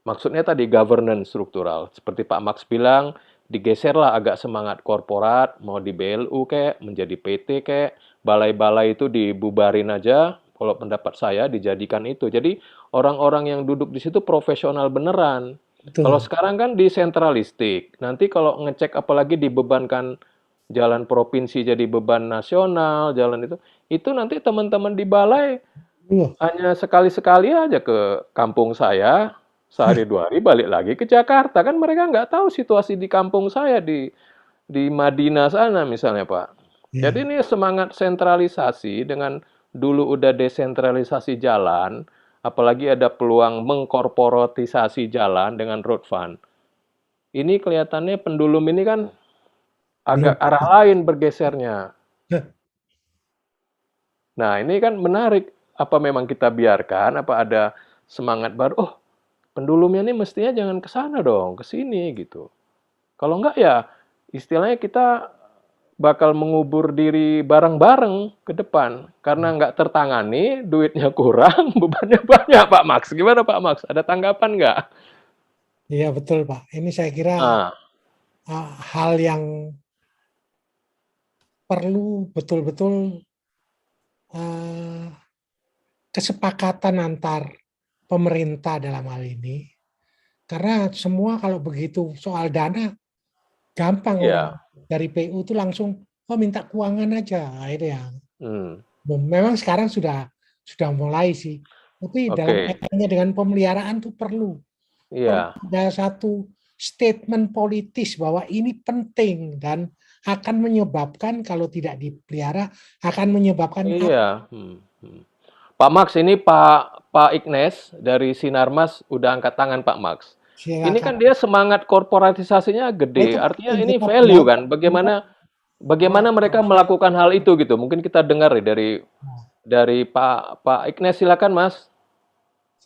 Maksudnya tadi governance struktural. Seperti Pak Max bilang, digeserlah agak semangat korporat, mau di BLU kayak, menjadi PT kayak, balai-balai itu dibubarin aja, kalau pendapat saya dijadikan itu. Jadi orang-orang yang duduk di situ profesional beneran. Kalau sekarang kan desentralistik. Nanti kalau ngecek apalagi dibebankan jalan provinsi jadi beban nasional, jalan itu nanti teman-teman di balai hanya sekali-sekali aja ke kampung saya, sehari 2 hari balik lagi ke Jakarta. Kan mereka nggak tahu situasi di kampung saya, di Madinah sana misalnya Pak. Jadi ini semangat sentralisasi dengan dulu udah desentralisasi jalan, apalagi ada peluang mengkorporatisasi jalan dengan road fund. Ini kelihatannya pendulum ini kan agak arah lain bergesernya. Nah, ini kan menarik. Apa memang kita biarkan? Apa ada semangat baru? Oh, pendulumnya ini mestinya jangan ke sana dong, ke sini gitu. Kalau enggak ya istilahnya kita bakal mengubur diri bareng-bareng ke depan karena nggak tertangani, duitnya kurang, bebannya banyak, Pak Max. Gimana Pak Max? Ada tanggapan nggak? Iya betul Pak. Ini saya kira Ah, hal yang perlu betul-betul eh, kesepakatan antar pemerintah dalam hal ini. Karena semua kalau begitu soal dana gampang orang iya. dari PU itu langsung minta keuangan aja. Nah, itu yang Hmm, memang sekarang sudah mulai sih. Tapi dalam oke. kaitannya dengan pemeliharaan itu perlu Iya. ada satu statement politis bahwa ini penting dan akan menyebabkan kalau tidak dipelihara akan menyebabkan Iya. Pak Max, ini Pak Ignes dari Sinarmas udah angkat tangan Pak Max. Ini kan silakan. dia semangat korporatisasinya gede. Itu Artinya penting ini kita value belajar. kan. Bagaimana mereka melakukan hal itu gitu. Mungkin kita dengar deh dari Pak Ignes, silakan Mas.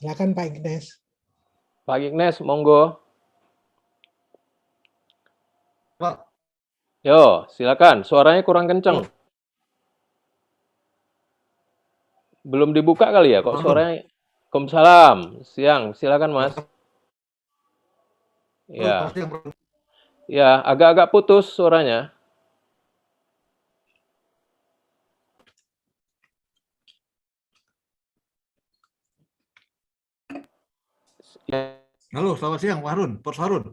Silakan Pak Ignes. Pak Ignes, monggo. Pak, Yo, silakan. Suaranya kurang kenceng. Belum dibuka kali ya? Kok suaranya? Waalaikumsalam. Siang, silakan Mas. Ya, ya, agak-agak putus suaranya. Halo, selamat siang, Pak Harun, Pak Harun.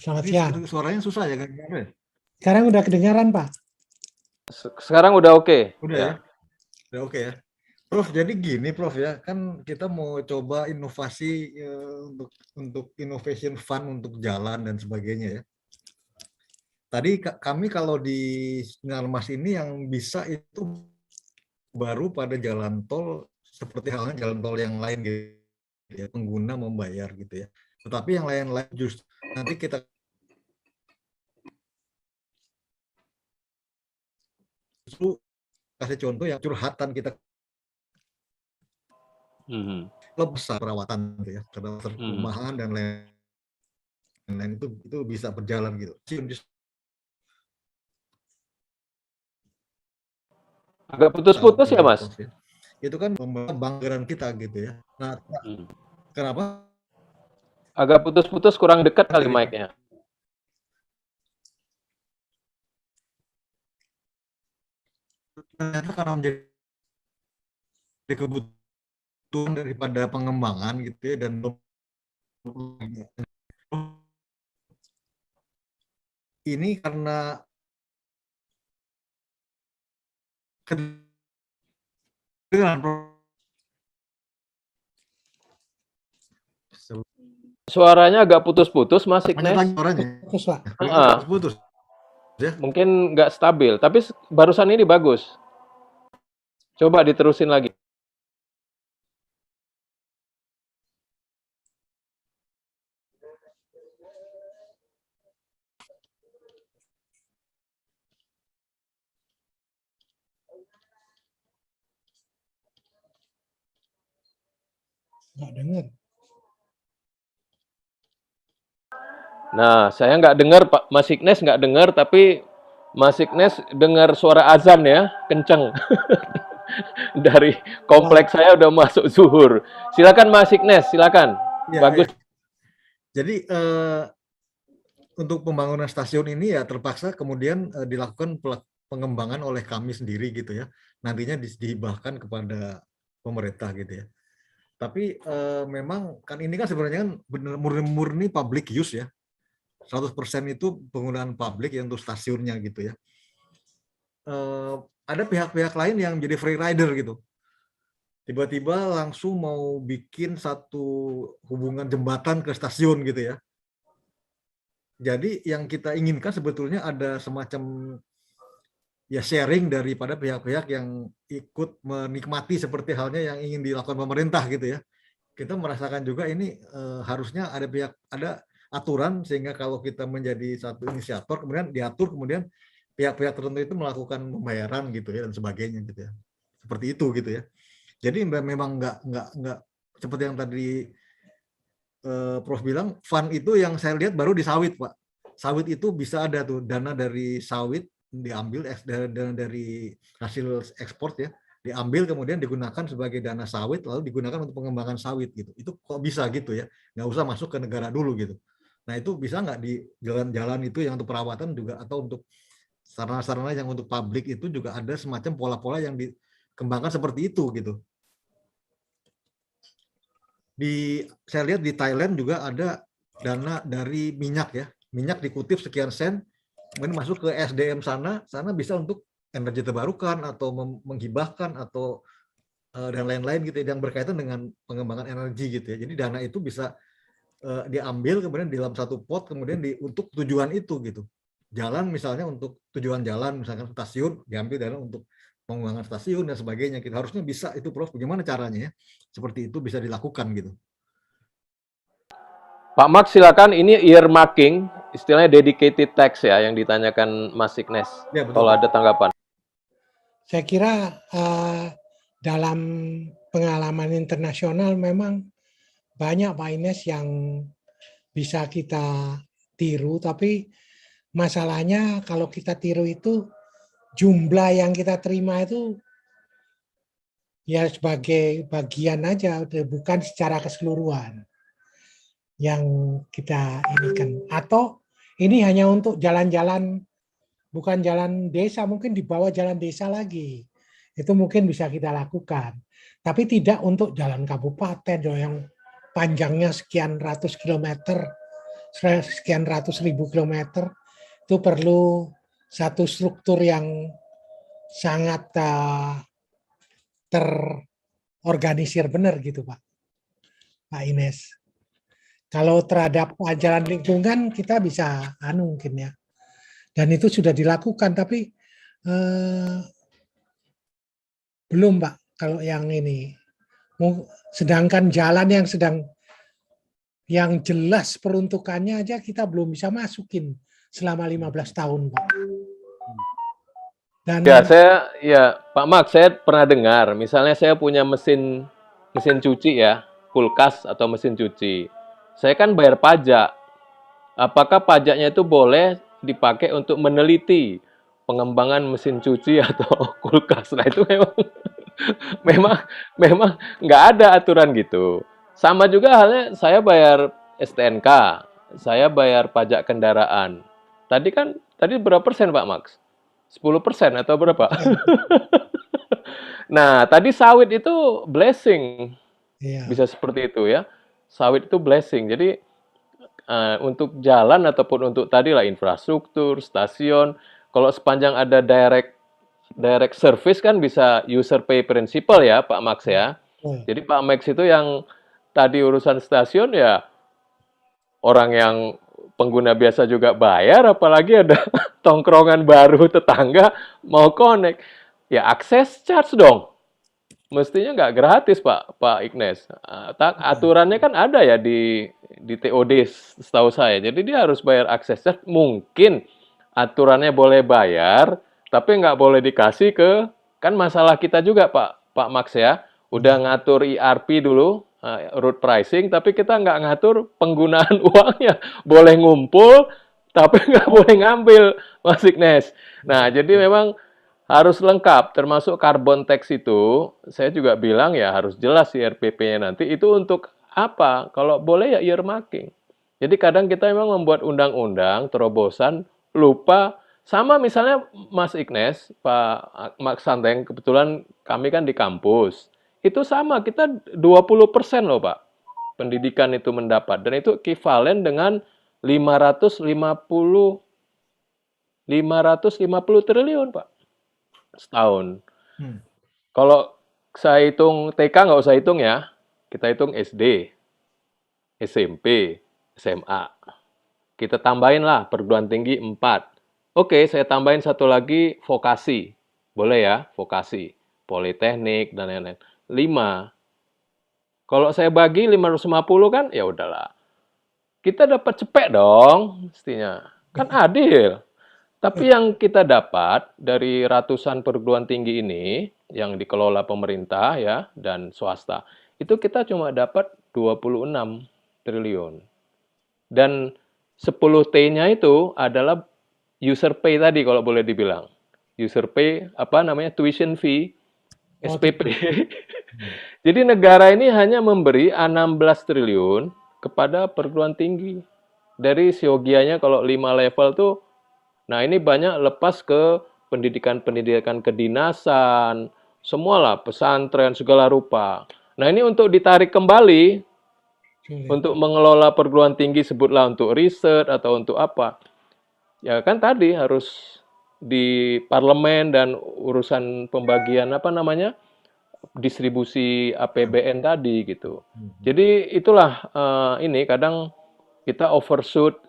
Selamat Ini siang. suaranya susah ya kan? Sekarang udah kedengaran Pak? Sekarang udah oke. Udah ya? Udah oke ya. Prof, jadi gini Prof ya, kan kita mau coba inovasi untuk innovation fund untuk jalan dan sebagainya ya. Tadi kami kalau di Sinarmas ini yang bisa itu baru pada jalan tol seperti halnya jalan tol yang lain gitu ya, pengguna membayar gitu ya. Tetapi yang lain-lain justru nanti kita kasih contoh yang curhatan kita lebih besar perawatan gitu ya, perumahan dan lain-lain itu bisa berjalan gitu. Agak putus-putus ya Mas? Itu kan pembanggaran kita gitu ya. Nah, kenapa? Agak putus-putus, kurang dekat kali mic-nya. Ternyata karena menjadi kebutuhan daripada pengembangan gitu ya, dan ini karena Suaranya agak putus-putus Mas Ignes. Putus. Ya. Mungkin nggak stabil, tapi barusan ini bagus. Coba diterusin lagi. Nggak dengar. Nah, saya nggak dengar, Pak Mas Ignes nggak dengar, tapi Mas Ignes dengar suara azan ya, kenceng. Dari kompleks saya udah masuk zuhur. Silakan Mas Ignes, silakan. Ya, Bagus. ya. Jadi untuk pembangunan stasiun ini ya terpaksa kemudian dilakukan pengembangan oleh kami sendiri gitu ya. Nantinya dihibahkan kepada pemerintah gitu ya. Tapi memang kan ini kan sebenarnya kan benar murni public use ya. 100% itu penggunaan publik ya untuk stasiunnya gitu ya. Ada pihak-pihak lain yang jadi free rider gitu. Tiba-tiba langsung mau bikin satu hubungan jembatan ke stasiun gitu ya. Jadi yang kita inginkan sebetulnya ada semacam ya sharing daripada pihak-pihak yang ikut menikmati seperti halnya yang ingin dilakukan pemerintah gitu ya. Kita merasakan juga ini harusnya ada aturan sehingga kalau kita menjadi satu inisiator kemudian diatur kemudian pihak-pihak tertentu itu melakukan pembayaran gitu ya dan sebagainya gitu ya. Seperti itu gitu ya. Jadi memang nggak seperti yang tadi Prof bilang, fund itu yang saya lihat baru di sawit, Pak. Sawit itu bisa ada tuh dana dari sawit diambil dana dari hasil ekspor ya, diambil kemudian digunakan sebagai dana sawit lalu digunakan untuk pengembangan sawit gitu. Itu kok bisa gitu ya? Nggak usah masuk ke negara dulu gitu. Nah itu bisa nggak di jalan-jalan itu yang untuk perawatan juga atau untuk sarana-sarana yang untuk publik itu juga ada semacam pola-pola yang dikembangkan seperti itu gitu. Saya lihat di Thailand juga ada dana dari minyak ya, minyak dikutip sekian sen, kemudian masuk ke SDM sana bisa untuk energi terbarukan atau menghibahkan atau dan lain-lain gitu ya, yang berkaitan dengan pengembangan energi gitu ya. Jadi dana itu bisa diambil kemudian di dalam satu pot kemudian untuk tujuan itu gitu. Jalan misalnya untuk tujuan jalan, misalkan stasiun diambil dana untuk pengembangan stasiun dan sebagainya. Kita harusnya bisa itu, Prof. Bagaimana caranya ya? Seperti itu bisa dilakukan gitu. Pak Max silakan, ini earmarking, istilahnya dedicated tax ya yang ditanyakan Mas Ignes. Ya, betul. Kalau ada tanggapan. Saya kira dalam pengalaman internasional memang banyak Pak Ines yang bisa kita tiru, tapi masalahnya kalau kita tiru itu jumlah yang kita terima itu ya sebagai bagian aja, bukan secara keseluruhan yang kita ini kan. Atau ini hanya untuk jalan-jalan, bukan jalan desa, mungkin di bawah jalan desa lagi. Itu mungkin bisa kita lakukan. Tapi tidak untuk jalan kabupaten yang panjangnya sekian ratus kilometer, sekian ratus ribu kilometer. Itu perlu satu struktur yang sangat terorganisir benar gitu Pak Ines. Kalau terhadap jalan lingkungan kita bisa mungkin ya. Dan itu sudah dilakukan tapi belum Pak kalau yang ini. Sedangkan jalan yang jelas peruntukannya aja kita belum bisa masukin selama 15 tahun Pak. Dan Pak Max, saya pernah dengar, misalnya saya punya mesin cuci ya, kulkas atau mesin cuci. Saya kan bayar pajak. Apakah pajaknya itu boleh dipakai untuk meneliti pengembangan mesin cuci atau kulkas? Nah itu memang nggak ada aturan gitu. Sama juga halnya saya bayar STNK, saya bayar pajak kendaraan. Tadi berapa persen Pak Max? 10% atau berapa? Nah, tadi sawit itu blessing. iya. Bisa seperti itu ya. Sawit itu blessing. Jadi untuk jalan ataupun untuk tadi lah infrastruktur, stasiun, kalau sepanjang ada direct service kan bisa user pay principle ya Pak Max ya. Jadi Pak Max itu yang tadi urusan stasiun ya orang yang pengguna biasa juga bayar, apalagi ada tongkrongan baru tetangga mau connect, ya akses charge dong. Mestinya nggak gratis Pak Ignes. Aturannya kan ada ya di TOD setahu saya. Jadi dia harus bayar akses charge. Mungkin aturannya boleh bayar, tapi nggak boleh dikasih kan masalah kita juga Pak Max ya. Udah ngatur ERP dulu, route pricing, tapi kita nggak ngatur penggunaan uangnya. Boleh ngumpul, tapi nggak boleh ngambil, Mas Ignes. Nah, jadi memang harus lengkap, termasuk carbon tax itu, saya juga bilang ya harus jelas IRPP-nya nanti, itu untuk apa? Kalau boleh ya earmarking. Jadi kadang kita memang membuat undang-undang, terobosan, lupa, sama misalnya Mas Ignes, Pak Max Santeng, kebetulan kami kan di kampus, itu sama, kita 20% loh Pak, pendidikan itu mendapat. Dan itu ekivalen dengan 550 triliun Pak, setahun. Kalau saya hitung TK nggak usah hitung ya, kita hitung SD, SMP, SMA. Kita tambahin lah perguruan tinggi 4. Oke, saya tambahin satu lagi vokasi. Boleh ya, vokasi. Politeknik dan lain-lain. 5. Kalau saya bagi 550 kan, ya udahlah. Kita dapat cepet dong, mestinya. Kan adil. Tapi yang kita dapat dari ratusan perguruan tinggi ini yang dikelola pemerintah ya dan swasta, itu kita cuma dapat 26 triliun. Dan 10T-nya itu adalah user pay tadi kalau boleh dibilang. User pay apa namanya? Tuition fee, SPP. Jadi negara ini hanya memberi 16 triliun kepada perguruan tinggi. Dari siogianya kalau 5 level tuh, nah ini banyak lepas ke pendidikan-pendidikan kedinasan, semualah pesantren segala rupa. Nah ini untuk ditarik kembali, untuk mengelola perguruan tinggi sebutlah untuk riset atau untuk apa. Ya kan tadi harus di parlemen dan urusan pembagian apa namanya? Distribusi APBN tadi gitu. Jadi itulah ini kadang kita overshoot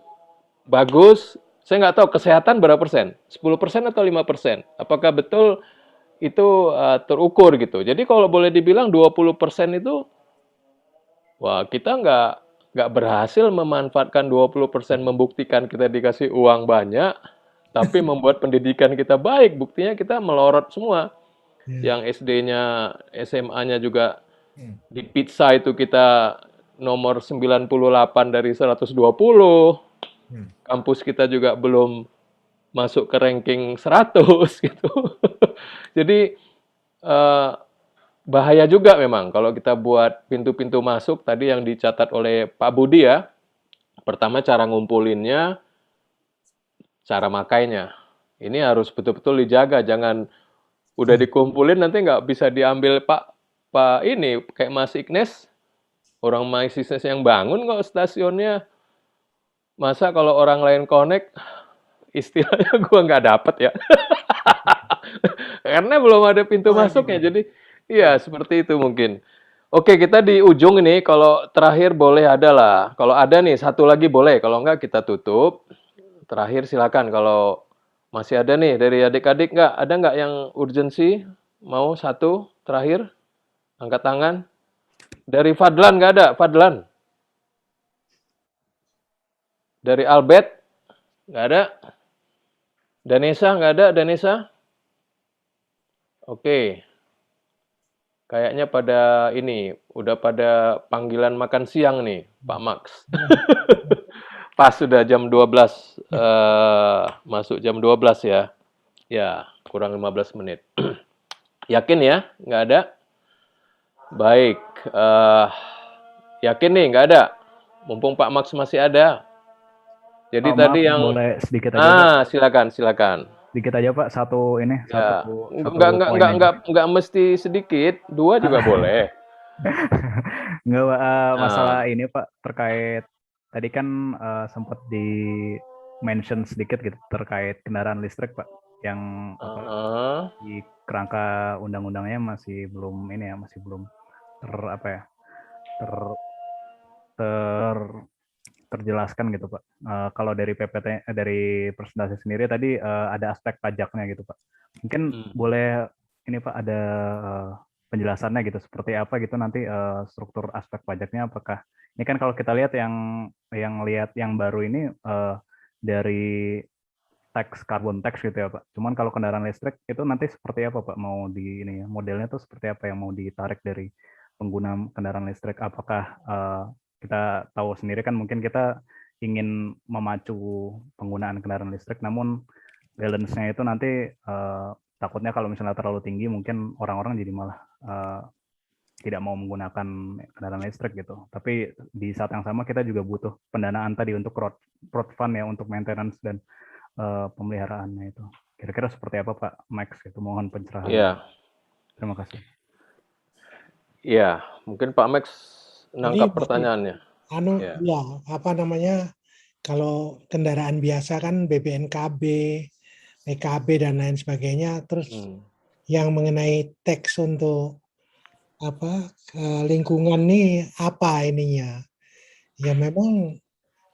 bagus. Saya nggak tahu kesehatan berapa persen, 10% atau 5%. Apakah betul itu terukur gitu. Jadi kalau boleh dibilang 20% itu, wah kita nggak berhasil memanfaatkan 20% membuktikan kita dikasih uang banyak, tapi membuat pendidikan kita baik. Buktinya kita melorot semua. Yang SD-nya, SMA-nya juga di pizza itu kita nomor 98 dari 120. Kampus kita juga belum masuk ke ranking 100 gitu. Jadi bahaya juga memang kalau kita buat pintu-pintu masuk tadi yang dicatat oleh Pak Budi ya. Pertama cara ngumpulinnya, cara makainya. Ini harus betul-betul dijaga, jangan udah dikumpulin nanti nggak bisa diambil Pak ini kayak Mas Ignes, orang Mas Ignes yang bangun kok stasiunnya. Masa kalau orang lain connect, istilahnya gua nggak dapet ya. Karena belum ada pintu masuknya. Jadi iya seperti itu mungkin. Oke, kita di ujung ini. Kalau terakhir boleh ada lah. Kalau ada nih satu lagi boleh. Kalau nggak kita tutup. Terakhir silakan. Kalau masih ada nih dari adik-adik nggak? Ada nggak yang urgensi? Mau satu terakhir? Angkat tangan. Dari Fadlan nggak ada? Fadlan. Dari Albert? Nggak ada. Danesa nggak ada? Danesa? Oke. Kayaknya pada ini, udah pada panggilan makan siang nih, Pak Max. Pas sudah jam 12, masuk jam 12 ya. Ya, kurang 15 menit. Yakin ya? Nggak ada? Baik. Yakin nih, nggak ada? Mumpung Pak Max masih ada. Jadi Pak, tadi maaf, yang... boleh sedikit aja, Pak. silakan. Sedikit aja, Pak. Satu ini, Ya, satu poin aja. enggak mesti sedikit, 2 juga boleh. Enggak, Pak. Nah. Masalah ini, Pak, terkait tadi kan sempat di mention sedikit gitu terkait kendaraan listrik, Pak, yang di kerangka undang-undangnya masih belum ini ya, masih belum terjelaskan gitu, Pak. Kalau dari PPT dari presentasi sendiri tadi ada aspek pajaknya gitu, Pak. Mungkin boleh ini Pak ada penjelasannya gitu seperti apa gitu nanti struktur aspek pajaknya, apakah ini kan kalau kita lihat lihat yang baru ini dari tax carbon tax gitu ya Pak. Cuman kalau kendaraan listrik itu nanti seperti apa Pak, mau di ini ya, modelnya tuh seperti apa yang mau ditarik dari pengguna kendaraan listrik? Apakah kita tahu sendiri kan mungkin kita ingin memacu penggunaan kendaraan listrik, namun balance-nya itu nanti takutnya kalau misalnya terlalu tinggi mungkin orang-orang jadi malah tidak mau menggunakan kendaraan listrik gitu. Tapi di saat yang sama kita juga butuh pendanaan tadi untuk road fund ya, untuk maintenance dan pemeliharaannya itu. Kira-kira seperti apa Pak Max? Itu mohon pencerahan. Iya. Terima kasih. Iya, mungkin Pak Max nangkap pertanyaannya. Ya, apa namanya? Kalau kendaraan biasa kan BPNKB, PKB dan lain sebagainya, terus yang mengenai tax untuk apa lingkungan nih apa ininya? Ya memang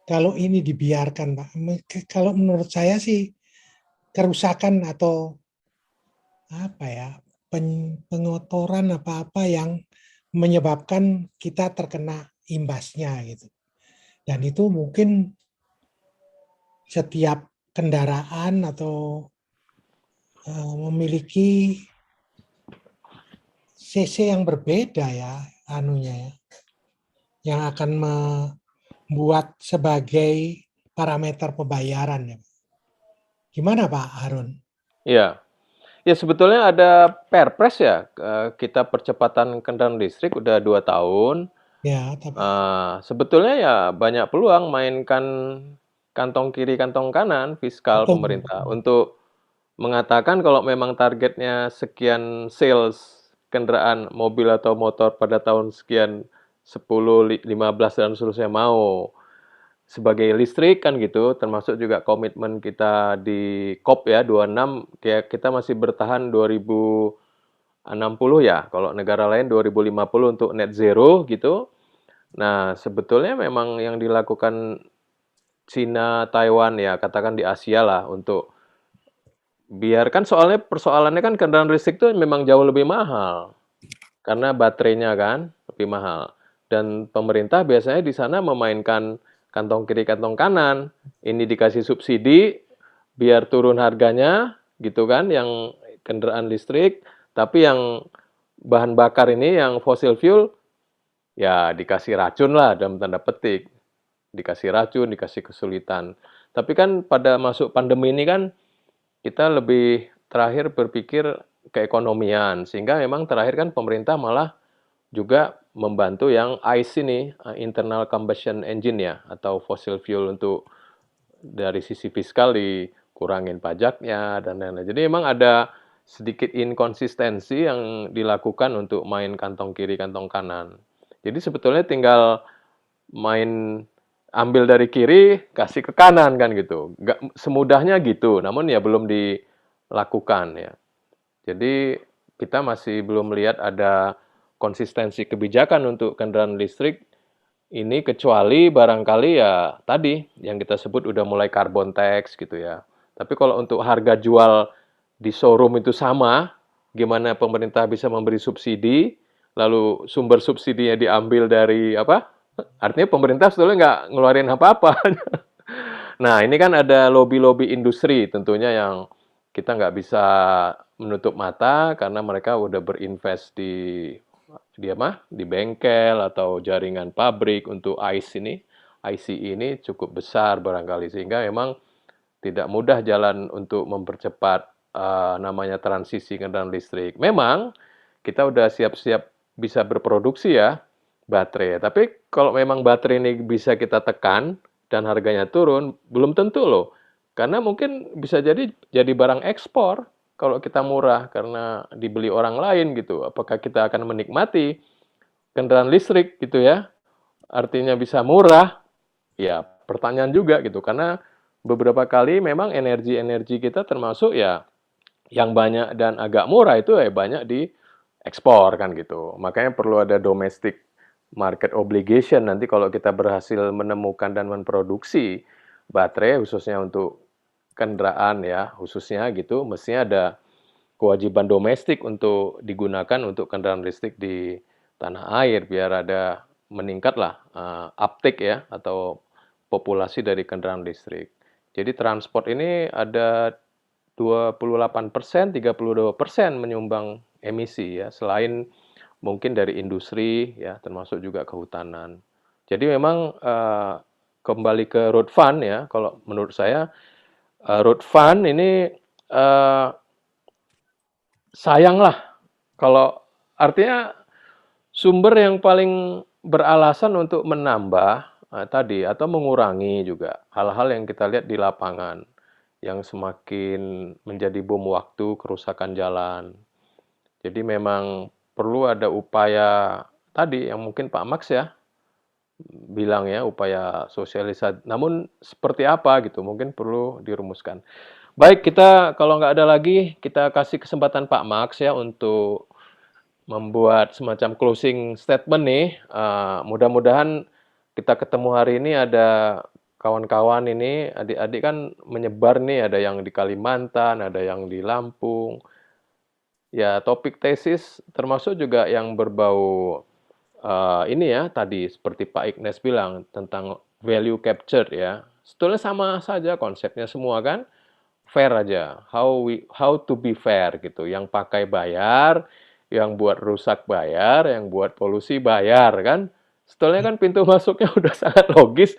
kalau ini dibiarkan, Pak, kalau menurut saya sih kerusakan atau apa ya pengotoran apa-apa yang menyebabkan kita terkena imbasnya gitu. Dan itu mungkin setiap kendaraan atau memiliki CC yang berbeda ya, anunya ya, yang akan membuat sebagai parameter pembayaran ya. Gimana Pak Harun? Ya, ya sebetulnya ada Perpres ya, kita percepatan kendaraan listrik udah 2 tahun. Ya, tapi Sebetulnya ya banyak peluang mainkan kantong kiri, kantong kanan fiskal betul. pemerintah untuk mengatakan kalau memang targetnya sekian sales kendaraan mobil atau motor pada tahun sekian 10, 15 dan seterusnya mau sebagai listrik kan gitu, termasuk juga komitmen kita di COP ya 26 kita masih bertahan 2060 ya, kalau negara lain 2050 untuk net zero gitu. Nah, sebetulnya memang yang dilakukan Cina, Taiwan ya, katakan di Asia lah untuk biarkan soalnya persoalannya kan kendaraan listrik itu memang jauh lebih mahal karena baterainya kan lebih mahal. Dan pemerintah biasanya di sana memainkan kantong kiri, kantong kanan. Ini dikasih subsidi biar turun harganya gitu kan yang kendaraan listrik, tapi yang bahan bakar ini yang fossil fuel ya dikasih racun lah dalam tanda petik. Dikasih racun, dikasih kesulitan. Tapi kan pada masuk pandemi ini kan kita lebih terakhir berpikir keekonomian. Sehingga memang terakhir kan pemerintah malah juga membantu yang ICE ini, internal combustion engine ya, atau fossil fuel untuk dari sisi fiskal dikurangin pajaknya dan lain-lain. Jadi memang ada sedikit inkonsistensi yang dilakukan untuk main kantong kiri, kantong kanan. Jadi sebetulnya tinggal main ambil dari kiri, kasih ke kanan kan gitu. Nggak semudahnya gitu, namun ya belum dilakukan ya. Jadi kita masih belum melihat ada konsistensi kebijakan untuk kendaraan listrik ini kecuali barangkali ya tadi yang kita sebut udah mulai carbon tax gitu ya. Tapi kalau untuk harga jual di showroom itu sama, gimana pemerintah bisa memberi subsidi, lalu sumber subsidinya diambil dari apa? Artinya pemerintah sebetulnya nggak ngeluarin apa-apa. Nah, ini kan ada lobby-lobby industri tentunya yang kita nggak bisa menutup mata karena mereka udah berinvest di bengkel atau jaringan pabrik untuk ICE ini cukup besar barangkali sehingga memang tidak mudah jalan untuk mempercepat namanya transisi kendaraan listrik. Memang kita udah siap-siap bisa berproduksi ya baterai. Tapi kalau memang baterai ini bisa kita tekan dan harganya turun, belum tentu loh. Karena mungkin bisa jadi barang ekspor kalau kita murah karena dibeli orang lain gitu. Apakah kita akan menikmati kendaraan listrik gitu ya? Artinya bisa murah? Ya, pertanyaan juga gitu. Karena beberapa kali memang energi-energi kita termasuk ya yang banyak dan agak murah itu ya banyak diekspor kan gitu. Makanya perlu ada domestic market obligation nanti kalau kita berhasil menemukan dan memproduksi baterai khususnya untuk kendaraan ya khususnya gitu mestinya ada kewajiban domestik untuk digunakan untuk kendaraan listrik di tanah air biar ada meningkatlah uptake ya atau populasi dari kendaraan listrik. Jadi transport ini ada 28%, 32% menyumbang emisi ya selain mungkin dari industri ya termasuk juga kehutanan. Jadi memang kembali ke road fund ya kalau menurut saya road fund ini sayanglah kalau artinya sumber yang paling beralasan untuk menambah tadi atau mengurangi juga hal-hal yang kita lihat di lapangan yang semakin menjadi bom waktu kerusakan jalan. Jadi memang perlu ada upaya tadi yang mungkin Pak Max ya bilang ya upaya sosialisasi. Namun seperti apa gitu mungkin perlu dirumuskan. Baik kita kalau nggak ada lagi kita kasih kesempatan Pak Max ya untuk membuat semacam closing statement nih. Mudah-mudahan kita ketemu hari ini ada kawan-kawan ini adik-adik kan menyebar nih ada yang di Kalimantan, ada yang di Lampung. Ya, topik tesis termasuk juga yang berbau ini ya, tadi seperti Pak Ignes bilang tentang value capture ya. sebetulnya sama saja konsepnya semua kan, fair aja. How to be fair gitu. Yang pakai bayar, yang buat rusak bayar, yang buat polusi bayar kan. Sebetulnya kan pintu masuknya udah sangat logis.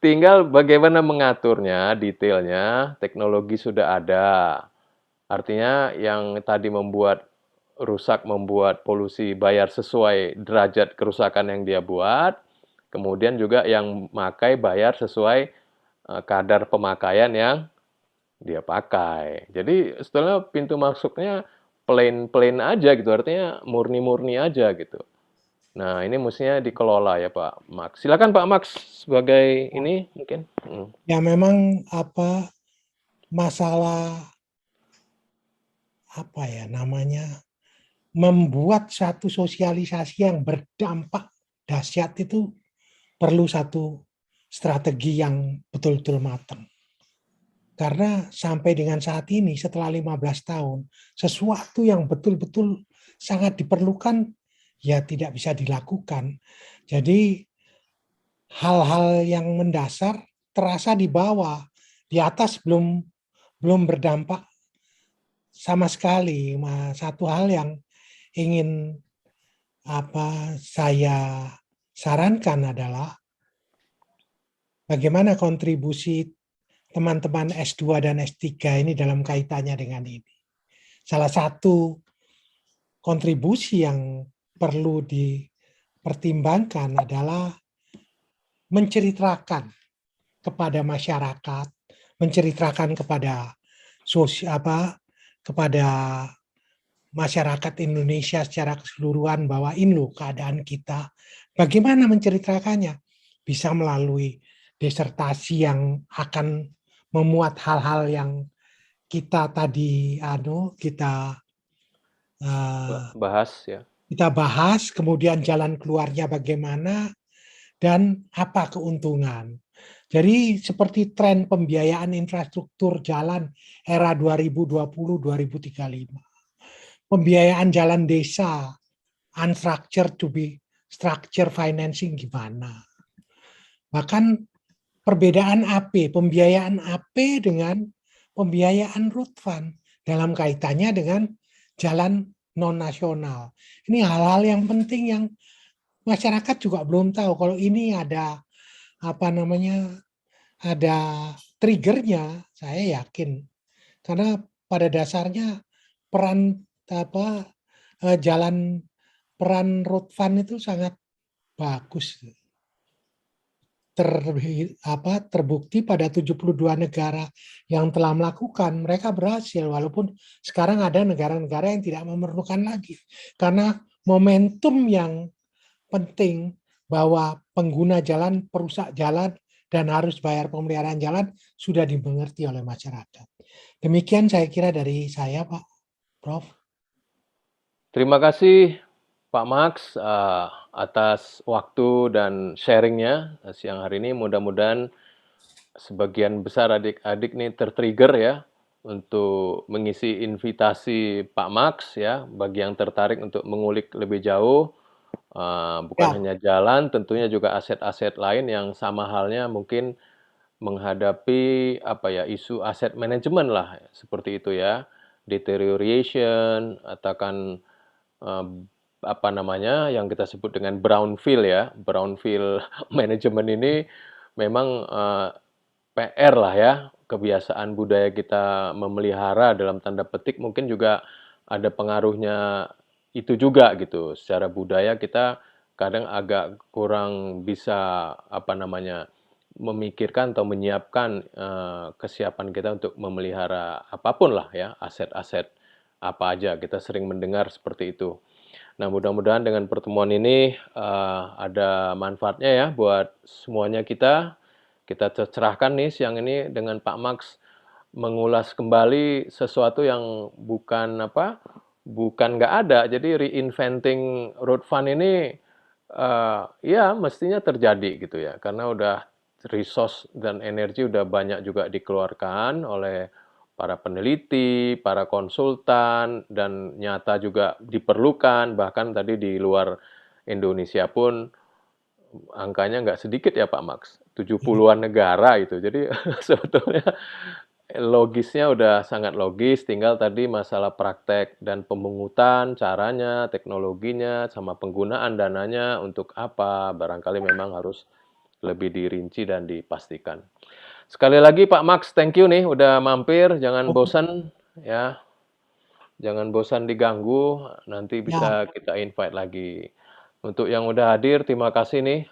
Tinggal bagaimana mengaturnya, detailnya, teknologi sudah ada. Artinya yang tadi membuat rusak, membuat polusi bayar sesuai derajat kerusakan yang dia buat. Kemudian juga yang pakai bayar sesuai kadar pemakaian yang dia pakai. Jadi sebetulnya pintu masuknya plain aja gitu, artinya murni-murni aja gitu. Nah, ini mestinya dikelola ya Pak Max. Silakan Pak Max sebagai ini mungkin. Ya memang apa masalah apa ya namanya membuat satu sosialisasi yang berdampak dahsyat itu perlu satu strategi yang betul-betul matang. Karena sampai dengan saat ini setelah 15 tahun, sesuatu yang betul-betul sangat diperlukan ya tidak bisa dilakukan. Jadi hal-hal yang mendasar terasa di bawah, di atas belum berdampak sama sekali. Satu hal yang ingin saya sarankan adalah bagaimana kontribusi teman-teman S2 dan S3 ini dalam kaitannya dengan ini. Salah satu kontribusi yang perlu dipertimbangkan adalah menceritakan kepada masyarakat, menceritakan kepada kepada masyarakat Indonesia secara keseluruhan bahwa ini loh keadaan kita. Bagaimana menceritakannya? Bisa melalui disertasi yang akan memuat hal-hal yang kita tadi bahas ya. Kita bahas, kemudian jalan keluarnya bagaimana dan apa keuntungan. Jadi seperti tren pembiayaan infrastruktur jalan era 2020-2035. Pembiayaan jalan desa, unstructured to be structure financing gimana. Bahkan perbedaan AP, pembiayaan AP dengan pembiayaan road fund dalam kaitannya dengan jalan non-nasional. Ini hal-hal yang penting yang masyarakat juga belum tahu. Kalau ini ada ada triggernya, saya yakin. Karena pada dasarnya peran road fund itu sangat bagus. Terbukti pada 72 negara yang telah melakukan, mereka berhasil, walaupun sekarang ada negara-negara yang tidak memerlukan lagi. Karena momentum yang penting bahwa pengguna jalan, perusak jalan, dan harus bayar pemeliharaan jalan sudah dimengerti oleh masyarakat. Demikian saya kira dari saya, Pak Prof. Terima kasih Pak Max atas waktu dan sharingnya siang hari ini. Mudah-mudahan sebagian besar adik-adik nih tertrigger ya untuk mengisi invitasi Pak Max ya, bagi yang tertarik untuk mengulik lebih jauh. Bukan hanya jalan, tentunya juga aset-aset lain yang sama halnya mungkin menghadapi isu aset manajemen lah, seperti itu ya, deterioration, atakan yang kita sebut dengan brownfield ya, brownfield manajemen ini memang PR lah ya, kebiasaan budaya kita memelihara dalam tanda petik mungkin juga ada pengaruhnya itu juga gitu. Secara budaya kita kadang agak kurang bisa memikirkan atau menyiapkan kesiapan kita untuk memelihara apapun lah ya, aset-aset apa aja. Kita sering mendengar seperti itu. Nah, mudah-mudahan dengan pertemuan ini ada manfaatnya ya buat semuanya kita. Kita cerahkan nih siang ini dengan Pak Max mengulas kembali sesuatu yang bukan nggak ada. Jadi reinventing road fund ini ya mestinya terjadi gitu ya. Karena udah resource dan energi udah banyak juga dikeluarkan oleh para peneliti, para konsultan, dan nyata juga diperlukan. Bahkan tadi di luar Indonesia pun angkanya nggak sedikit ya Pak Max. 70-an negara itu. Jadi sebetulnya logisnya udah sangat logis, tinggal tadi masalah praktek dan pemungutan, caranya, teknologinya, sama penggunaan dananya untuk apa, barangkali memang harus lebih dirinci dan dipastikan. Sekali lagi Pak Max, thank you nih udah mampir, jangan bosan ya. Jangan bosan diganggu, nanti bisa kita invite lagi. Untuk yang udah hadir, terima kasih nih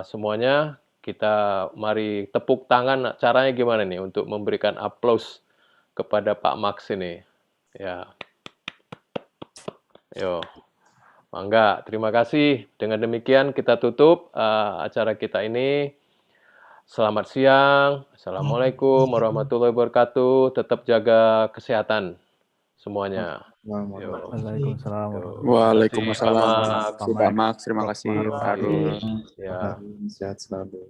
semuanya. Kita mari tepuk tangan. Caranya gimana nih untuk memberikan aplaus kepada Pak Max ini? Ya, yo, mangga. Terima kasih. Dengan demikian kita tutup acara kita ini. Selamat siang. Assalamualaikum warahmatullahi wabarakatuh. Tetap jaga kesehatan semuanya. Yo. Waalaikumsalam. Waalaikumsalam. Terima kasih, Pak Max. Pak Max, terima kasih Pak Harun. Ya. Sehat selalu.